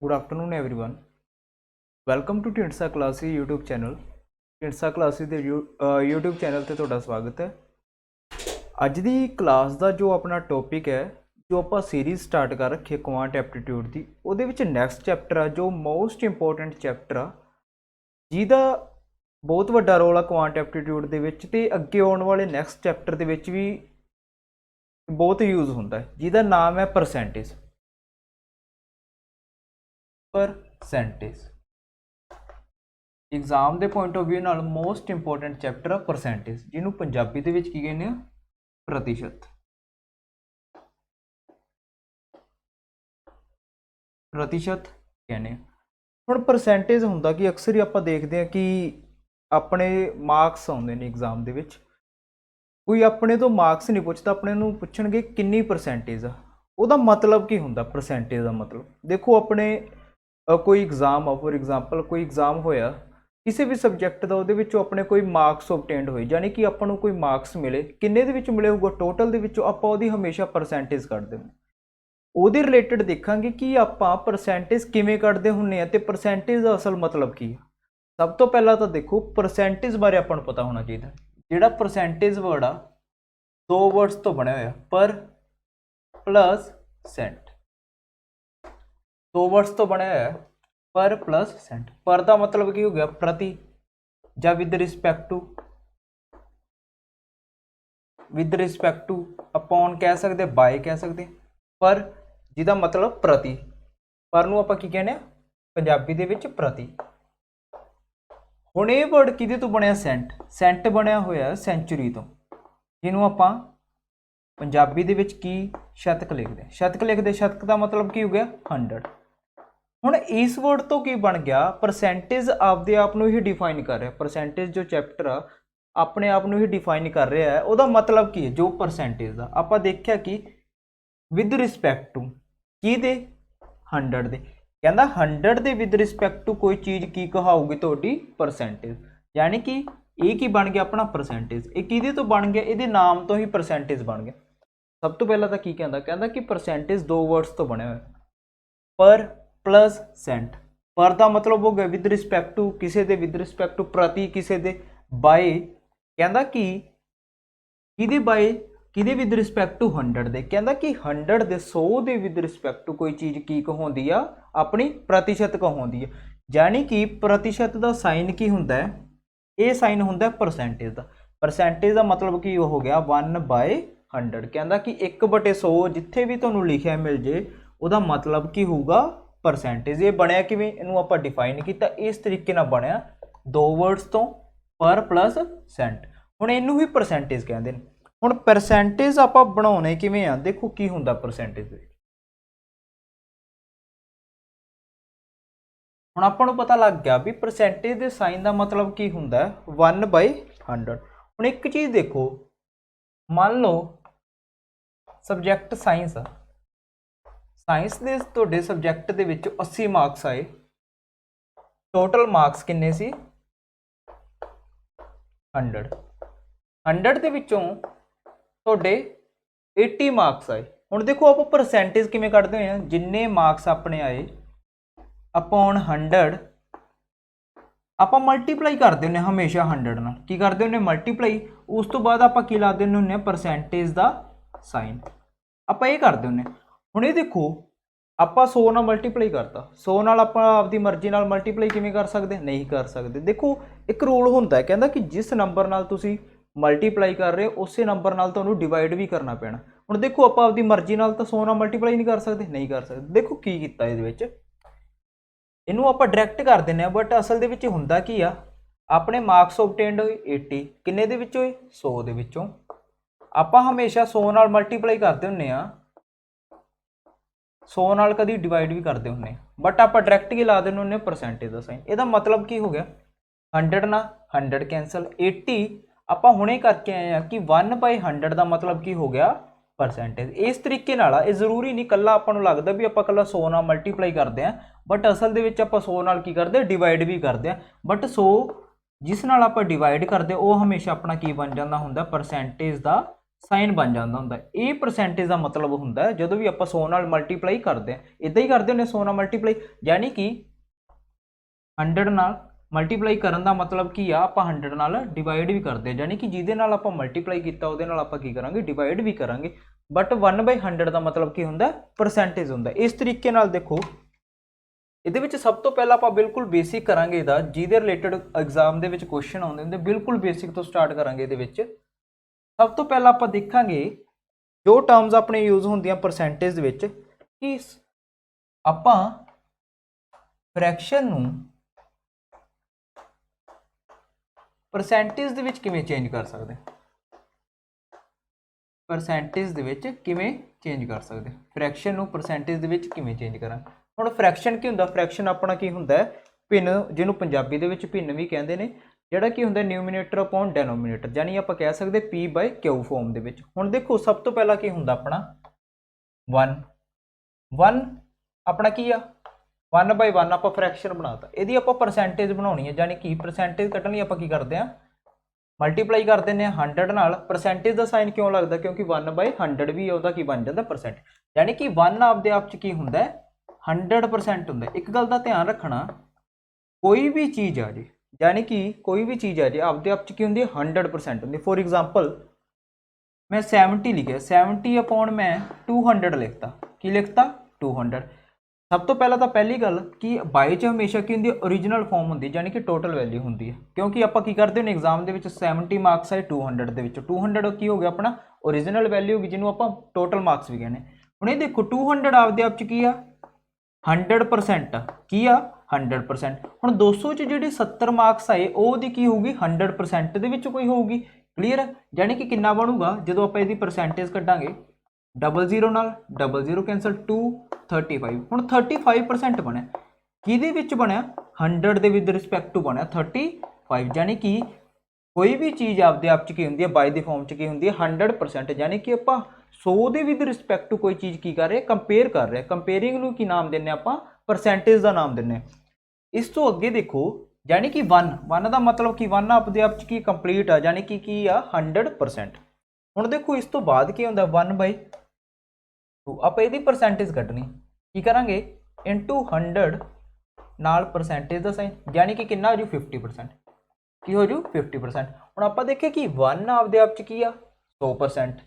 Good afternoon everyone. Welcome to Dhindsa classes YouTube channel. Dhindsa classes के YouTube channel से तुहाडा स्वागत है। अज की क्लास का जो अपना टॉपिक है, जो आप सीरीज़ स्टार्ट कर रखी है क्वांट एप्टीट्यूड की, वो नैक्सट चैप्टर आ जो मोस्ट इंपोर्टेंट चैप्टर आ, जिहदा बहुत वड्डा रोल आ क्वांट एप्टीट्यूड दे विच ते अगे आने वाले नैक्सट चैप्टर दे विच भी बहुत यूज़ होंदा है, जिहदा नाम है परसेंटेज। एग्जाम के पॉइंट ऑफ व्यू नाल मोस्ट इंपोर्टेंट चैप्टर आ परसेंटेज, जिन्हों पंजाबी दे विच की कहने आ प्रतिशत। प्रतिशत कहने हुण परसेंटेज हुंदा कि अक्सर ही आप देखते हैं कि अपने मार्क्स आउंदे ने एग्जाम दे विच, कोई अपने तो मार्क्स नहीं पुछदा, अपने नूं पुछणगे किन्नी परसेंटेज आ। उहदा मतलब की हुंदा परसेंटेज का मतलब? देखो अपने कोई एग्जाम आ, फॉर एग्जाम्पल कोई एग्जाम होया किसी भी सबजैक्ट का, वो अपने कोई मार्क्स ऑबटेंड होए, यानी कि अपन कोई मार्क्स मिले, किन्ने दे विच मिले होगा टोटल दे विचों, आपां उहदी हमेशा परसेंटेज कढदे हुंदे। उहदे रिलेटेड देखांगे कि आपां परसेंटेज किवें कढदे हुंदे आ ते परसेंटेज दा असल मतलब की है। सब तो पहला तो देखो परसेंटेज बारे आपां नूं पता होना चाहिए। जिहड़ा परसेंटेज वर्ड आ दो वर्ड्स तो बनिया होया, पर प्लस सेंट। दो वर्ड्स तो बनिया होया पर प्लस सेंट। पर का मतलब की हो गया प्रति, या विद रिस्पैक्ट टू अपॉन कह सकते, बाय कह सकते, पर जिहदा मतलब प्रति। पर नूं आपां की कहने पंजाबी दे विच प्रति। हुण ये वर्ड किहदे तो बनिया? सेंट। सेंट बनिया होया सेंचुरी तो, जिन्हों आपां पंजाबी दे विच की शतक लिखते। शतक लिखते, शतक का मतलब की हो गया 100। हुण इस वर्ड तो की बन गया, परसेंटेज आपदे आप नूं ही डिफाइन कर रहा। परसेंटेज जो चैप्टर आ अपने आप नूं ही डिफाइन कर रहा है। उहदा मतलब की है जो परसेंटेज का आपां देखिया कि विद रिस्पैक्ट टू की दे 100 दे, कहंदा 100 दे विद रिस्पैक्ट टू कोई चीज़ की कहाऊगी तुहाडी परसेंटेज, यानी कि ये की बन गया अपना परसेंटेज। ये किहदे तो बन गया? इहदे नाम तो ही परसेंटेज बन गया। सब तो पहला तो की कहंदा कि परसेंटेज दो वर्ड्स तो बने हुए, पर प्लस सेंट। पर का मतलब हो गया विद रिस्पैक्ट टू किसी दे, विद रिस्पैक्ट टू प्रति किसी दे, बाय कहंदा कि किहदे बाय, किहदे विद रिस्पैक्ट टू 100 दे, कहंदा कि 100 दे 100 दे विद रिस्पैक्ट टू कोई चीज़ की कहाउंदी आ, अपनी प्रतिशत कहाउंदी है। यानी कि प्रतिशत का साइन की हुंदा है? ये साइन हुंदा परसेंटेज का। परसेंटेज का मतलब कि हो गया 1/100। कहंदा कि 1/100 जिथे भी तुहानूं लिखिया मिल जे, उहदा मतलब की होगा परसेंटेज। ये बनया किवें? इहनूं आपां डिफाइन किया इस तरीके नाल बनया, दो वर्ड्स तो, पर प्लस सेंट। हुण इहनूं ही परसेंटेज कहंदे ने। हुण परसेंटेज आपां बनाउणे किवें आ? देखो की हुंदा परसेंटेज। हुण आपां नूं पता लग गया भी परसेंटेज दे साइन का मतलब की हुंदा 1/100। हुण एक चीज़ देखो, मान लो सबजैक्ट साइंस आ, साइंस के तुहाडे सबजैक्ट दे विच 80 मार्क्स आए, टोटल मार्क्स किन्ने सी? 100 दे विचों तुहाडे 80 मार्क्स आए। हुण देखो आप परसेंटेज किवें कढदे हो? जिन्ने मार्क्स अपने आए अपॉन 100 आपां मल्टीप्लाई करते हुंदे हमेशा 100 नाल। की करते हुंदे? मल्टीप्लाई। उस तो बाद आपां की ला दिंदे हुंदे परसेंटेज का साइन, आपां ये करते हुंदे। हुण ये देखो आपां 100 नाल मल्टीप्लाई करता, 100 नाल आपां आपदी मर्जी नाल मल्टीप्लाई किवें कर सकते? नहीं कर सकते। देखो एक रूल हुंदा है, कहंदा कि जिस नंबर नाल तुसीं मल्टीप्लाई कर रहे हो उस नंबर नाल तुहानूं डिवाइड भी करना पैना। हुण देखो आपां आपदी मर्जी नाल तां 100 नाल मल्टीप्लाई नहीं कर सकते, नहीं कर सकते। देखो की कीता इहदे विच, इनू आप डायरैक्ट कर दें, बट असल दे विच हुंदा की आ, अपने मार्क्स ऑबटेंड होए 80, किन्ने दे विच होए? 100 दे विचों। आपां हमेशा 100 नाल मल्टीप्लाई करते हुंदे आ, 100 नाल कदी डिवाइड भी करते हुंदे, बट आपां डायरैक्ट ही ला देने हुंदे परसेंटेज का साइन। इहदा मतलब की हो गया 100 ना 100 कैंसल, 80 आपां हुणे करके आए हैं कि 1/100 का मतलब की हो गया परसेंटेज। इस तरीके नाल ये जरूरी नहीं कल्ला आपां नूं लगदा भी आपां कल्ला 100 नाल मल्टीप्लाई करते हैं, बट असल दे विच आपां 100 नाल की करदे? डिवाइड भी करते हैं। बट 100 जिस नाल आपां डिवाइड करते वो हमेशा अपना की बन जाता हुंदा? परसेंटेज का ਸਾਈਨ ਬਣ ਜਾਂਦਾ ਹੁੰਦਾ। ਇਹ ਪਰਸੈਂਟੇਜ ਦਾ ਮਤਲਬ ਹੁੰਦਾ ਜਦੋਂ ਵੀ ਆਪਾਂ 100 ਨਾਲ ਮਲਟੀਪਲਾਈ ਕਰਦੇ ਆ, ਇਦਾਂ ਹੀ ਕਰਦੇ ਹੁੰਦੇ 100 ਨਾਲ ਮਲਟੀਪਲਾਈ, ਯਾਨੀ ਕਿ 100 ਨਾਲ ਮਲਟੀਪਲਾਈ ਕਰਨ ਦਾ ਮਤਲਬ ਕੀ ਆ, ਆਪਾਂ 100 ਨਾਲ ਡਿਵਾਈਡ ਵੀ ਕਰਦੇ ਆ, ਯਾਨੀ ਕਿ ਜਿਹਦੇ ਨਾਲ ਆਪਾਂ ਮਲਟੀਪਲਾਈ ਕੀਤਾ ਉਹਦੇ ਨਾਲ ਆਪਾਂ ਕੀ ਕਰਾਂਗੇ, ਡਿਵਾਈਡ ਵੀ ਕਰਾਂਗੇ। ਬਟ 1/100 ਦਾ ਮਤਲਬ ਕੀ ਹੁੰਦਾ, ਪਰਸੈਂਟੇਜ ਹੁੰਦਾ। ਇਸ ਤਰੀਕੇ ਨਾਲ ਦੇਖੋ ਇਹਦੇ ਵਿੱਚ ਸਭ ਤੋਂ ਪਹਿਲਾਂ ਆਪਾਂ ਬਿਲਕੁਲ ਬੇਸਿਕ ਕਰਾਂਗੇ ਇਹਦਾ, ਜਿਹਦੇ ਰਿਲੇਟਡ ਐਗਜ਼ਾਮ ਦੇ ਵਿੱਚ ਕੁਐਸਚਨ ਆਉਂਦੇ ਹੁੰਦੇ, ਬਿਲਕੁਲ ਬੇਸਿਕ ਤੋਂ ਸਟਾਰਟ ਕਰਾਂਗੇ। ਇਹਦੇ ਵਿੱਚ ਸਭ ਤੋਂ ਪਹਿਲਾਂ ਆਪਾਂ ਦੇਖਾਂਗੇ ਜੋ ਟਰਮਸ ਆਪਣੇ ਯੂਜ਼ ਹੁੰਦੀਆਂ ਪਰਸੈਂਟੇਜ ਦੇ ਵਿੱਚ, ਕਿ ਆਪਾਂ ਫ੍ਰੈਕਸ਼ਨ ਨੂੰ ਪਰਸੈਂਟੇਜ ਦੇ ਵਿੱਚ ਕਿਵੇਂ ਚੇਂਜ ਕਰ ਸਕਦੇ, ਪਰਸੈਂਟੇਜ ਦੇ ਵਿੱਚ ਕਿਵੇਂ ਚੇਂਜ ਕਰ ਸਕਦੇ, ਫ੍ਰੈਕਸ਼ਨ ਨੂੰ ਪਰਸੈਂਟੇਜ ਦੇ ਵਿੱਚ ਕਿਵੇਂ ਚੇਂਜ ਕਰਾਂਗੇ। ਹੁਣ ਫ੍ਰੈਕਸ਼ਨ ਕੀ ਹੁੰਦਾ, ਫ੍ਰੈਕਸ਼ਨ ਆਪਣਾ ਕੀ ਹੁੰਦਾ, ਭਿੰਨ, ਜਿਹਨੂੰ ਪੰਜਾਬੀ ਦੇ ਵਿੱਚ ਭਿੰਨ ਵੀ ਕਹਿੰਦੇ ਨੇ, ਜਿਹੜਾ ਕੀ ਹੁੰਦਾ ਨਿਊਮੀਨੇਟਰ ਅਪੋਨ ਡੈਨੋਮੀਨੇਟਰ, ਯਾਨੀ ਆਪਾਂ ਕਹਿ ਸਕਦੇ P/Q ਫਾਰਮ ਦੇ ਵਿੱਚ। ਹੁਣ ਦੇਖੋ ਸਭ ਤੋਂ ਪਹਿਲਾਂ ਕੀ ਹੁੰਦਾ ਆਪਣਾ 1 ਆਪਣਾ ਕੀ ਆ, 1/1 ਆਪਾਂ ਫ੍ਰੈਕਸ਼ਨ ਬਣਾਤਾ, ਇਹਦੀ ਆਪਾਂ ਪਰਸੈਂਟੇਜ ਬਣਾਉਣੀ ਹੈ, ਯਾਨੀ ਕਿ ਪਰਸੈਂਟੇਜ ਕੱਢਣ ਲਈ ਆਪਾਂ ਕੀ ਕਰਦੇ ਆ, ਮਲਟੀਪਲਾਈ ਕਰ ਦਿੰਦੇ ਆ 100 ਨਾਲ। ਪਰਸੈਂਟੇਜ ਦਾ ਸਾਈਨ ਕਿਉਂ ਲੱਗਦਾ, ਕਿਉਂਕਿ 1/100 ਵੀ ਉਹਦਾ ਕੀ ਬਣ ਜਾਂਦਾ, ਪਰਸੈਂਟ, ਯਾਨੀ ਕਿ 1 ਆਪਦੇ ਆਪ 'ਚ ਕੀ ਹੁੰਦਾ, 100% ਹੁੰਦਾ। ਇੱਕ ਗੱਲ ਦਾ ਧਿਆਨ ਰੱਖਣਾ, ਕੋਈ ਵੀ ਚੀਜ਼ ਆ ਜੀ, ਯਾਨੀ ਕਿ ਕੋਈ ਵੀ ਚੀਜ਼ ਆ ਜੀ ਆਪਦੇ ਆਪ 'ਚ ਕੀ ਹੁੰਦੀ ਹੈ, 100% ਹੁੰਦੀ। ਫੋਰ ਐਗਜ਼ਾਮਪਲ ਮੈਂ 70 ਲਿਖਿਆ, 70 ਅਪੋਨ ਮੈਂ 200 ਲਿਖਤਾ, ਕੀ ਲਿਖਤਾ 200। ਸਭ ਤੋਂ ਪਹਿਲਾਂ ਤਾਂ ਪਹਿਲੀ ਗੱਲ ਕਿ ਬਾਈ 'ਚ ਹਮੇਸ਼ਾ ਕੀ ਹੁੰਦੀ ਹੈ, ਓਰੀਜਨਲ ਫਾਰਮ ਹੁੰਦੀ, ਯਾਨੀ ਕਿ ਟੋਟਲ ਵੈਲਿਊ ਹੁੰਦੀ ਹੈ, ਕਿਉਂਕਿ ਆਪਾਂ ਕੀ ਕਰਦੇ ਹੁੰਦੇ ਐਗਜ਼ਾਮ ਦੇ ਵਿੱਚ 70 ਮਾਰਕਸ ਆਏ 200 ਦੇ ਵਿੱਚ, 200 ਕੀ ਹੋ ਗਿਆ ਆਪਣਾ ਓਰੀਜਨਲ ਵੈਲਿਊ, ਜਿਹਨੂੰ ਆਪਾਂ ਟੋਟਲ ਮਾਰਕਸ ਵੀ ਕਹਿੰਦੇ। ਹੁਣ ਇਹ ਦੇਖੋ 200 ਆਪਦੇ ਆਪ 'ਚ ਕੀ ਆ, 100% ਕੀ ਆ, 100%। ਹੁਣ 200 'ਚ ਜਿਹੜੀ 70 ਮਾਰਕਸ ਆਏ ਉਹਦੀ ਕੀ ਹੋਊਗੀ, 100% ਦੇ ਵਿੱਚ ਕੋਈ ਹੋਊਗੀ, ਕਲੀਅਰ ਹੈ। ਯਾਨੀ ਕਿ ਕਿੰਨਾ ਬਣੂਗਾ ਜਦੋਂ ਆਪਾਂ ਇਹਦੀ ਪਰਸੈਂਟੇਜ ਕੱਢਾਂਗੇ, 00 ਨਾਲ 00 ਕੈਂਸਲ, 2 35। ਹੁਣ 35% ਬਣਿਆ, ਕਿਹਦੇ ਵਿੱਚ ਬਣਿਆ, 100 ਦੇ ਵਿਦ ਰਿਸਪੈਕਟ ਟੂ ਬਣਿਆ 35, ਯਾਨੀ ਕਿ ਕੋਈ ਵੀ ਚੀਜ਼ ਆਪਦੇ ਆਪ 'ਚ ਕੀ ਹੁੰਦੀ ਹੈ, ਬਾਈ ਦੇ ਫਾਰਮ 'ਚ ਕੀ ਹੁੰਦੀ ਹੈ, 100%, ਯਾਨੀ ਕਿ ਆਪਾਂ 100 ਦੇ ਵਿਦ ਰਿਸਪੈਕਟ ਟੂ ਕੋਈ ਚੀਜ਼ ਕੀ ਕਰ ਰਹੇ, ਕੰਪੇਅਰ ਕਰ ਰਹੇ। ਕੰਪੇਅਰਿੰਗ ਨੂੰ ਕੀ ਨਾਮ ਦਿੰਦੇ ਆਪਾਂ, ਪਰਸੈਂਟੇਜ ਦਾ ਨਾਮ ਦਿੰਦੇ। ਇਸ ਤੋਂ ਅੱਗੇ ਦੇਖੋ, ਯਾਨੀ ਕਿ 1 ਦਾ ਮਤਲਬ ਕਿ 1 ਆਪਦੇ ਆਪ 'ਚ ਕੀ ਕੰਪਲੀਟ ਆ, ਯਾਨੀ ਕਿ ਕੀ ਆ 100%। ਹੁਣ ਦੇਖੋ ਇਸ ਤੋਂ ਬਾਅਦ ਕੀ ਹੁੰਦਾ 1/2, ਆਪਾਂ ਇਹਦੀ ਪਰਸੈਂਟੇਜ ਕੱਢਣੀ, ਕੀ ਕਰਾਂਗੇ ਇਨਟੂ 100 ਨਾਲ ਪਰਸੈਂਟੇਜ ਦਾ ਸਾਈਨ, ਯਾਨੀ ਕਿ ਕਿੰਨਾ ਹੋ ਜੂ 50%, ਕੀ ਹੋ ਜੂ 50%। ਹੁਣ ਆਪਾਂ ਦੇਖਿਆ ਕਿ 1 ਆਪਦੇ ਆਪ 'ਚ ਕੀ ਆ 100%,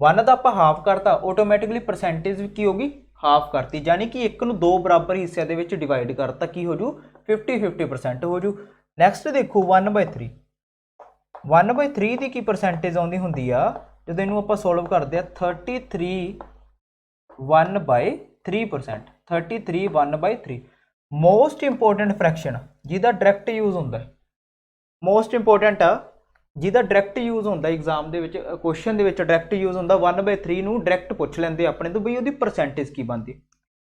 1 ਦਾ ਆਪਾਂ ਹਾਫ ਕਰਤਾ, ਆਟੋਮੈਟਿਕਲੀ ਪਰਸੈਂਟੇਜ ਕੀ ਹੋ ਗਈ, ਹਾਫ ਕਰਤੀ, ਯਾਨੀ ਕਿ ਇੱਕ ਨੂੰ 2 ਬਰਾਬਰ ਹਿੱਸਿਆਂ ਦੇ ਵਿੱਚ ਡਿਵਾਈਡ ਕਰਤਾ, ਕੀ ਹੋ ਜੂ 50% ਹੋ ਜੂ। ਨੈਕਸਟ ਦੇਖੋ 1/3, 1/3 ਦੀ ਕੀ ਪਰਸੈਂਟੇਜ ਆਉਂਦੀ ਹੁੰਦੀ ਆ, ਜਦੋਂ ਇਹਨੂੰ ਆਪਾਂ ਸੋਲਵ ਕਰਦੇ ਆ 33 1/3%, 33 1/3। ਮੋਸਟ ਇੰਪੋਰਟੈਂਟ ਫ੍ਰੈਕਸ਼ਨ ਜਿਹਦਾ ਡਾਇਰੈਕਟ ਯੂਜ਼ ਹੁੰਦਾ, ਮੋਸਟ ਇੰਪੋਰਟੈਂਟ ਆ ਜਿਹਦਾ ਡਾਇਰੈਕਟ ਯੂਜ਼ ਹੁੰਦਾ ਐਗਜ਼ਾਮ ਦੇ ਵਿੱਚ, ਕੁਐਸਚਨ ਦੇ ਵਿੱਚ ਡਾਇਰੈਕਟ ਯੂਜ਼ ਹੁੰਦਾ। 1/3 ਨੂੰ ਡਾਇਰੈਕਟ ਪੁੱਛ ਲੈਂਦੇ ਆਪਣੇ ਤੋਂ ਬਈ ਉਹਦੀ ਪਰਸੈਂਟੇਜ ਕੀ ਬਣਦੀ।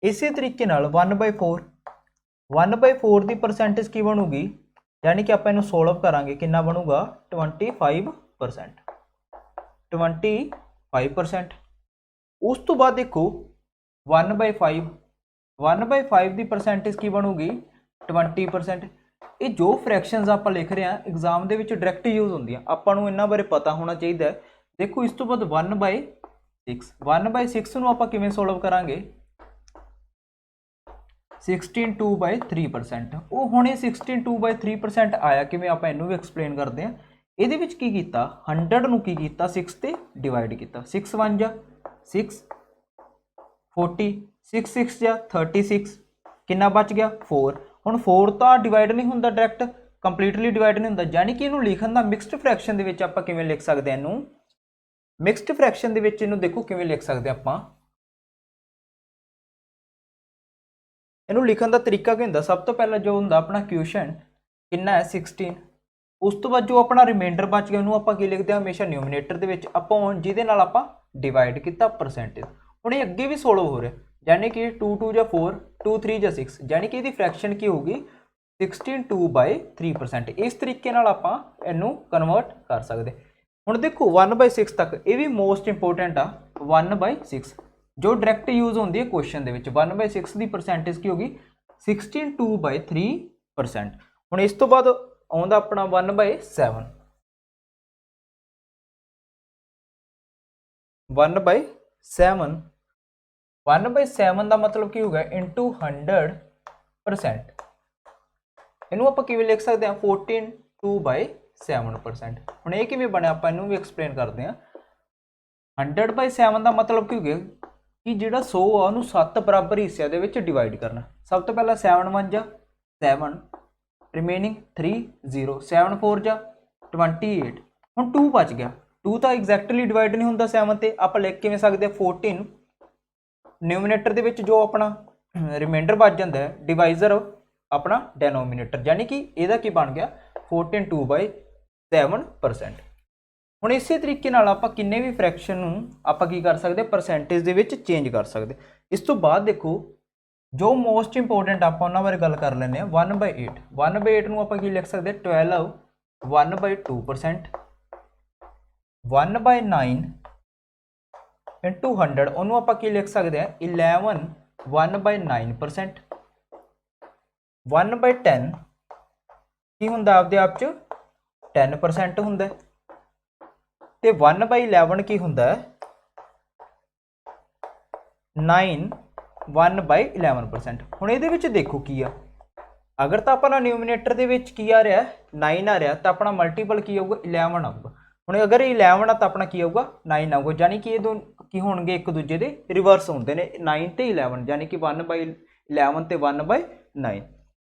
ਇਸੇ ਤਰੀਕੇ ਨਾਲ 1/4 ਦੀ ਪਰਸੈਂਟੇਜ ਕੀ ਬਣੂਗੀ, ਯਾਨੀ ਕਿ ਆਪਾਂ ਇਹਨੂੰ ਸੋਲਵ ਕਰਾਂਗੇ, ਕਿੰਨਾ ਬਣੂਗਾ 25%। ਉਸ ਤੋਂ ਬਾਅਦ ਦੇਖੋ 1/5 ਦੀ ਪਰਸੈਂਟੇਜ ਕੀ ਬਣੂਗੀ 20%। ਇਹ ਜੋ ਫ੍ਰੈਕਸ਼ਨਸ ਆਪਾਂ ਲਿਖ ਰਹੇ ਹਾਂ ਐਗਜ਼ਾਮ ਦੇ ਵਿੱਚ ਡਾਇਰੈਕਟ ਯੂਜ਼ ਹੁੰਦੀਆਂ, ਆਪਾਂ ਨੂੰ ਇਹਨਾਂ ਬਾਰੇ ਪਤਾ ਹੋਣਾ ਚਾਹੀਦਾ। ਦੇਖੋ ਇਸ ਤੋਂ ਬਾਅਦ 1/6 ਨੂੰ ਆਪਾਂ ਕਿਵੇਂ ਸੋਲਵ ਕਰਾਂਗੇ, 16/2/3%। ਉਹ ਹੁਣ ਇਹ 16/2/3% ਆਇਆ ਕਿਵੇਂ, ਆਪਾਂ ਇਹਨੂੰ ਵੀ ਐਕਸਪਲੇਨ ਕਰਦੇ ਹਾਂ। ਇਹਦੇ ਵਿੱਚ ਕੀ ਕੀਤਾ, 100 ਨੂੰ ਕੀ ਕੀਤਾ 6 ਤੇ ਡਿਵਾਈਡ ਕੀਤਾ, 6 1 ਜਾਂ 6 40, 6 6 ਜਾਂ 36, ਕਿੰਨਾ ਬਚ ਗਿਆ 4। ਹੁਣ 4 ਤਾਂ ਡਿਵਾਈਡ ਨਹੀਂ ਹੁੰਦਾ ਡਾਇਰੈਕਟ, ਕੰਪਲੀਟਲੀ ਡਿਵਾਈਡ ਨਹੀਂ ਹੁੰਦਾ, ਯਾਨੀ ਕਿ ਇਹਨੂੰ ਲਿਖਣ ਦਾ ਮਿਕਸਡ ਫ੍ਰੈਕਸ਼ਨ ਦੇ ਵਿੱਚ ਆਪਾਂ ਕਿਵੇਂ ਲਿਖ ਸਕਦੇ ਹਾਂ, ਇਹਨੂੰ ਮਿਕਸਡ ਫ੍ਰੈਕਸ਼ਨ ਦੇ ਵਿੱਚ ਇਹਨੂੰ ਦੇਖੋ ਕਿਵੇਂ ਲਿਖ ਸਕਦੇ ਆਪਾਂ। ਇਹਨੂੰ ਲਿਖਣ ਦਾ ਤਰੀਕਾ ਕੀ ਹੁੰਦਾ, ਸਭ ਤੋਂ ਪਹਿਲਾਂ ਜੋ ਹੁੰਦਾ ਆਪਣਾ ਕੁਐਸਚਨ ਕਿੰਨਾ ਹੈ 16, ਉਸ ਤੋਂ ਬਾਅਦ ਜੋ ਆਪਣਾ ਰਿਮਾਈਂਡਰ ਬਚ ਗਿਆ ਉਹਨੂੰ ਆਪਾਂ ਕੀ ਲਿਖਦੇ ਹਾਂ ਹਮੇਸ਼ਾ ਨਿਊਮੀਨੇਟਰ ਦੇ ਵਿੱਚ, ਅਪੋਨ ਜਿਹਦੇ ਨਾਲ ਆਪਾਂ ਡਿਵਾਈਡ ਕੀਤਾ ਪਰਸੈਂਟੇਜ। ਹੁਣ ਇਹ ਅੱਗੇ ਵੀ ਸੋਲਵ ਹੋ ਰਿਹਾ, यानी कि 2 2 ਜਾਂ 4 2 3 ਜਾਂ 6, यानी कि ਇਹਦੀ ਫ੍ਰੈਕਸ਼ਨ ਕੀ ਹੋਊਗੀ 16/2/3%। ਇਸ ਤਰੀਕੇ ਨਾਲ ਆਪਾਂ ਇਹਨੂੰ ਕਨਵਰਟ ਕਰ ਸਕਦੇ। ਹੁਣ ਦੇਖੋ 1/6 ਤੱਕ ਇਹ ਵੀ ਮੋਸਟ ਇੰਪੋਰਟੈਂਟ ਆ। 1/6 ਜੋ ਡਾਇਰੈਕਟ ਯੂਜ਼ ਹੁੰਦੀ ਹੈ ਕੁਐਸਚਨ ਦੇ ਵਿੱਚ, 1/6 ਦੀ ਪਰਸੈਂਟੇਜ ਕੀ ਹੋਗੀ 16/2/3%। ਹੁਣ ਇਸ ਤੋਂ ਬਾਅਦ ਆਉਂਦਾ ਆਪਣਾ 1/7। 1/7 1/7 का मतलब की होगा इंटू 100%। इनू आप किवें लिख सकते हैं 14/2/7%। हुण ये किवें बने आप इनू भी एक्सप्लेन करते हैं। 100/7 का मतलब की हो गया कि जिहड़ा 100 आ उहनूं 7 बराबर हिस्सिਆਂ ਦੇ ਵਿੱਚ डिवाइड करना। सब तो पहला 7 1 जा 7 रिमेनिंग 3 0 7 4 जा 28 हुण 2 बच गया। 2 तो एग्जैक्टली डिवाइड नहीं होंदा 7 ते आप लिख किवें सकदे 14 न्यूमिनेटर दे विच जो अपना रिमाइंडर बच जाता है डिवाइजर अपना डेनोमीनेटर यानी कि इहदा की बन गया 14/2/7%। ਹੁਣ ਇਸੇ ਤਰੀਕੇ ਨਾਲ ਆਪਾਂ ਕਿੰਨੇ ਵੀ ਫ੍ਰੈਕਸ਼ਨ ਨੂੰ ਆਪਾਂ ਕੀ ਕਰ ਸਕਦੇ ਪਰਸੈਂਟੇਜ ਦੇ ਵਿੱਚ ਚੇਂਜ ਕਰ ਸਕਦੇ। ਇਸ ਤੋਂ ਬਾਅਦ ਦੇਖੋ ਜੋ ਮੋਸਟ ਇੰਪੋਰਟੈਂਟ ਆਪਾਂ ਉਹਨਾਂ ਬਾਰੇ ਗੱਲ ਕਰ ਲੈਂਦੇ ਆ 1/8 1/8 ਨੂੰ ਆਪਾਂ ਕੀ ਲਿਖ ਸਕਦੇ 12 1/2% 1/9 into 100 ਉਹਨੂੰ ਆਪਾਂ ਕੀ ਲਿਖ ਸਕਦੇ ਆ 11 1/9% 1/10 ਕੀ ਹੁੰਦਾ ਆਪਦੇ ਆਪ ਚ 10% ਹੁੰਦਾ ਤੇ 1/11 ਕੀ ਹੁੰਦਾ ਹੈ 9 1/11%। ਹੁਣ ਇਹਦੇ ਵਿੱਚ ਦੇਖੋ ਕੀ ਆ ਅਗਰ ਤਾਂ ਆਪਣਾ ਨਿਊਮੀਨੇਟਰ ਦੇ ਵਿੱਚ ਕੀ ਆ ਰਿਹਾ 9 ਆ ਰਿਹਾ ਤਾਂ ਆਪਣਾ ਮਲਟੀਪਲ ਕੀ ਆਊਗਾ 11 ਆਊਗਾ। ਹੁਣ ਅਗਰ 11 ਆ ਤਾਂ ਆਪਣਾ ਕੀ ਆਊਗਾ 9 ਆਊਗਾ ਯਾਨੀ ਕਿ ਇਹ ਦੋ ਕੀ ਹੋਣਗੇ ਇੱਕ ਦੂਜੇ ਦੇ ਰਿਵਰਸ ਹੁੰਦੇ ਨੇ 9 ਤੇ 11 ਯਾਨੀ ਕਿ 1/11 ਤੇ 1/9।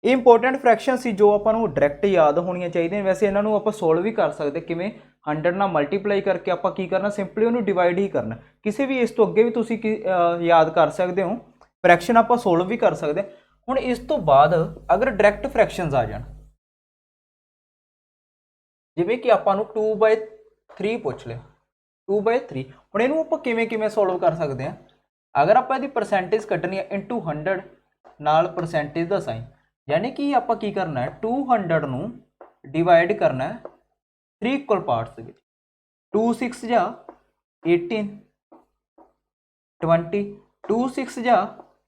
ਇਹ ਇੰਪੋਰਟੈਂਟ ਫ੍ਰੈਕਸ਼ਨ ਸੀ ਜੋ ਆਪਾਂ ਨੂੰ ਡਾਇਰੈਕਟ ਯਾਦ ਹੋਣੀਆਂ ਚਾਹੀਦੀਆਂ। ਵੈਸੇ ਇਹਨਾਂ ਨੂੰ ਆਪਾਂ ਸੋਲਵ ਵੀ ਕਰ ਸਕਦੇ ਕਿਵੇਂ 100 ਨਾਲ ਮਲਟੀਪਲਾਈ ਕਰਕੇ ਆਪਾਂ ਕੀ ਕਰਨਾ ਸਿੰਪਲੀ ਉਹਨੂੰ ਡਿਵਾਈਡ ਹੀ ਕਰਨਾ। ਕਿਸੇ ਵੀ ਇਸ ਤੋਂ ਅੱਗੇ ਵੀ ਤੁਸੀਂ ਯਾਦ ਕਰ ਸਕਦੇ ਹੋ ਫ੍ਰੈਕਸ਼ਨ ਆਪਾਂ ਸੋਲਵ ਵੀ ਕਰ ਸਕਦੇ। ਹੁਣ ਇਸ ਤੋਂ ਬਾਅਦ ਅਗਰ ਡਾਇਰੈਕਟ ਫ੍ਰੈਕਸ਼ਨਸ ਆ ਜਾਣ ਜਿਵੇਂ ਕਿ ਆਪਾਂ ਨੂੰ 2/3 ਪੁੱਛ ਲਿਆ 2/3 ਹੁਣ ਇਹਨੂੰ ਆਪਾਂ ਕਿਵੇਂ ਸੋਲਵ ਕਰ ਸਕਦੇ ਹਾਂ। ਅਗਰ ਆਪਾਂ ਇਹਦੀ ਪਰਸੈਂਟੇਜ ਕੱਢਣੀ ਹੈ ਇਨਟੂ 100 ਨਾਲ ਪਰਸੈਂਟੇਜ ਦਾ ਸਾਈਨ यानी कि आप की करना है 200 ਨੂੰ डिवाइड करना है 3 इक्वल पार्ट्स ਦੇ ਵਿੱਚ 2 6 जा 18 20 2 6 जा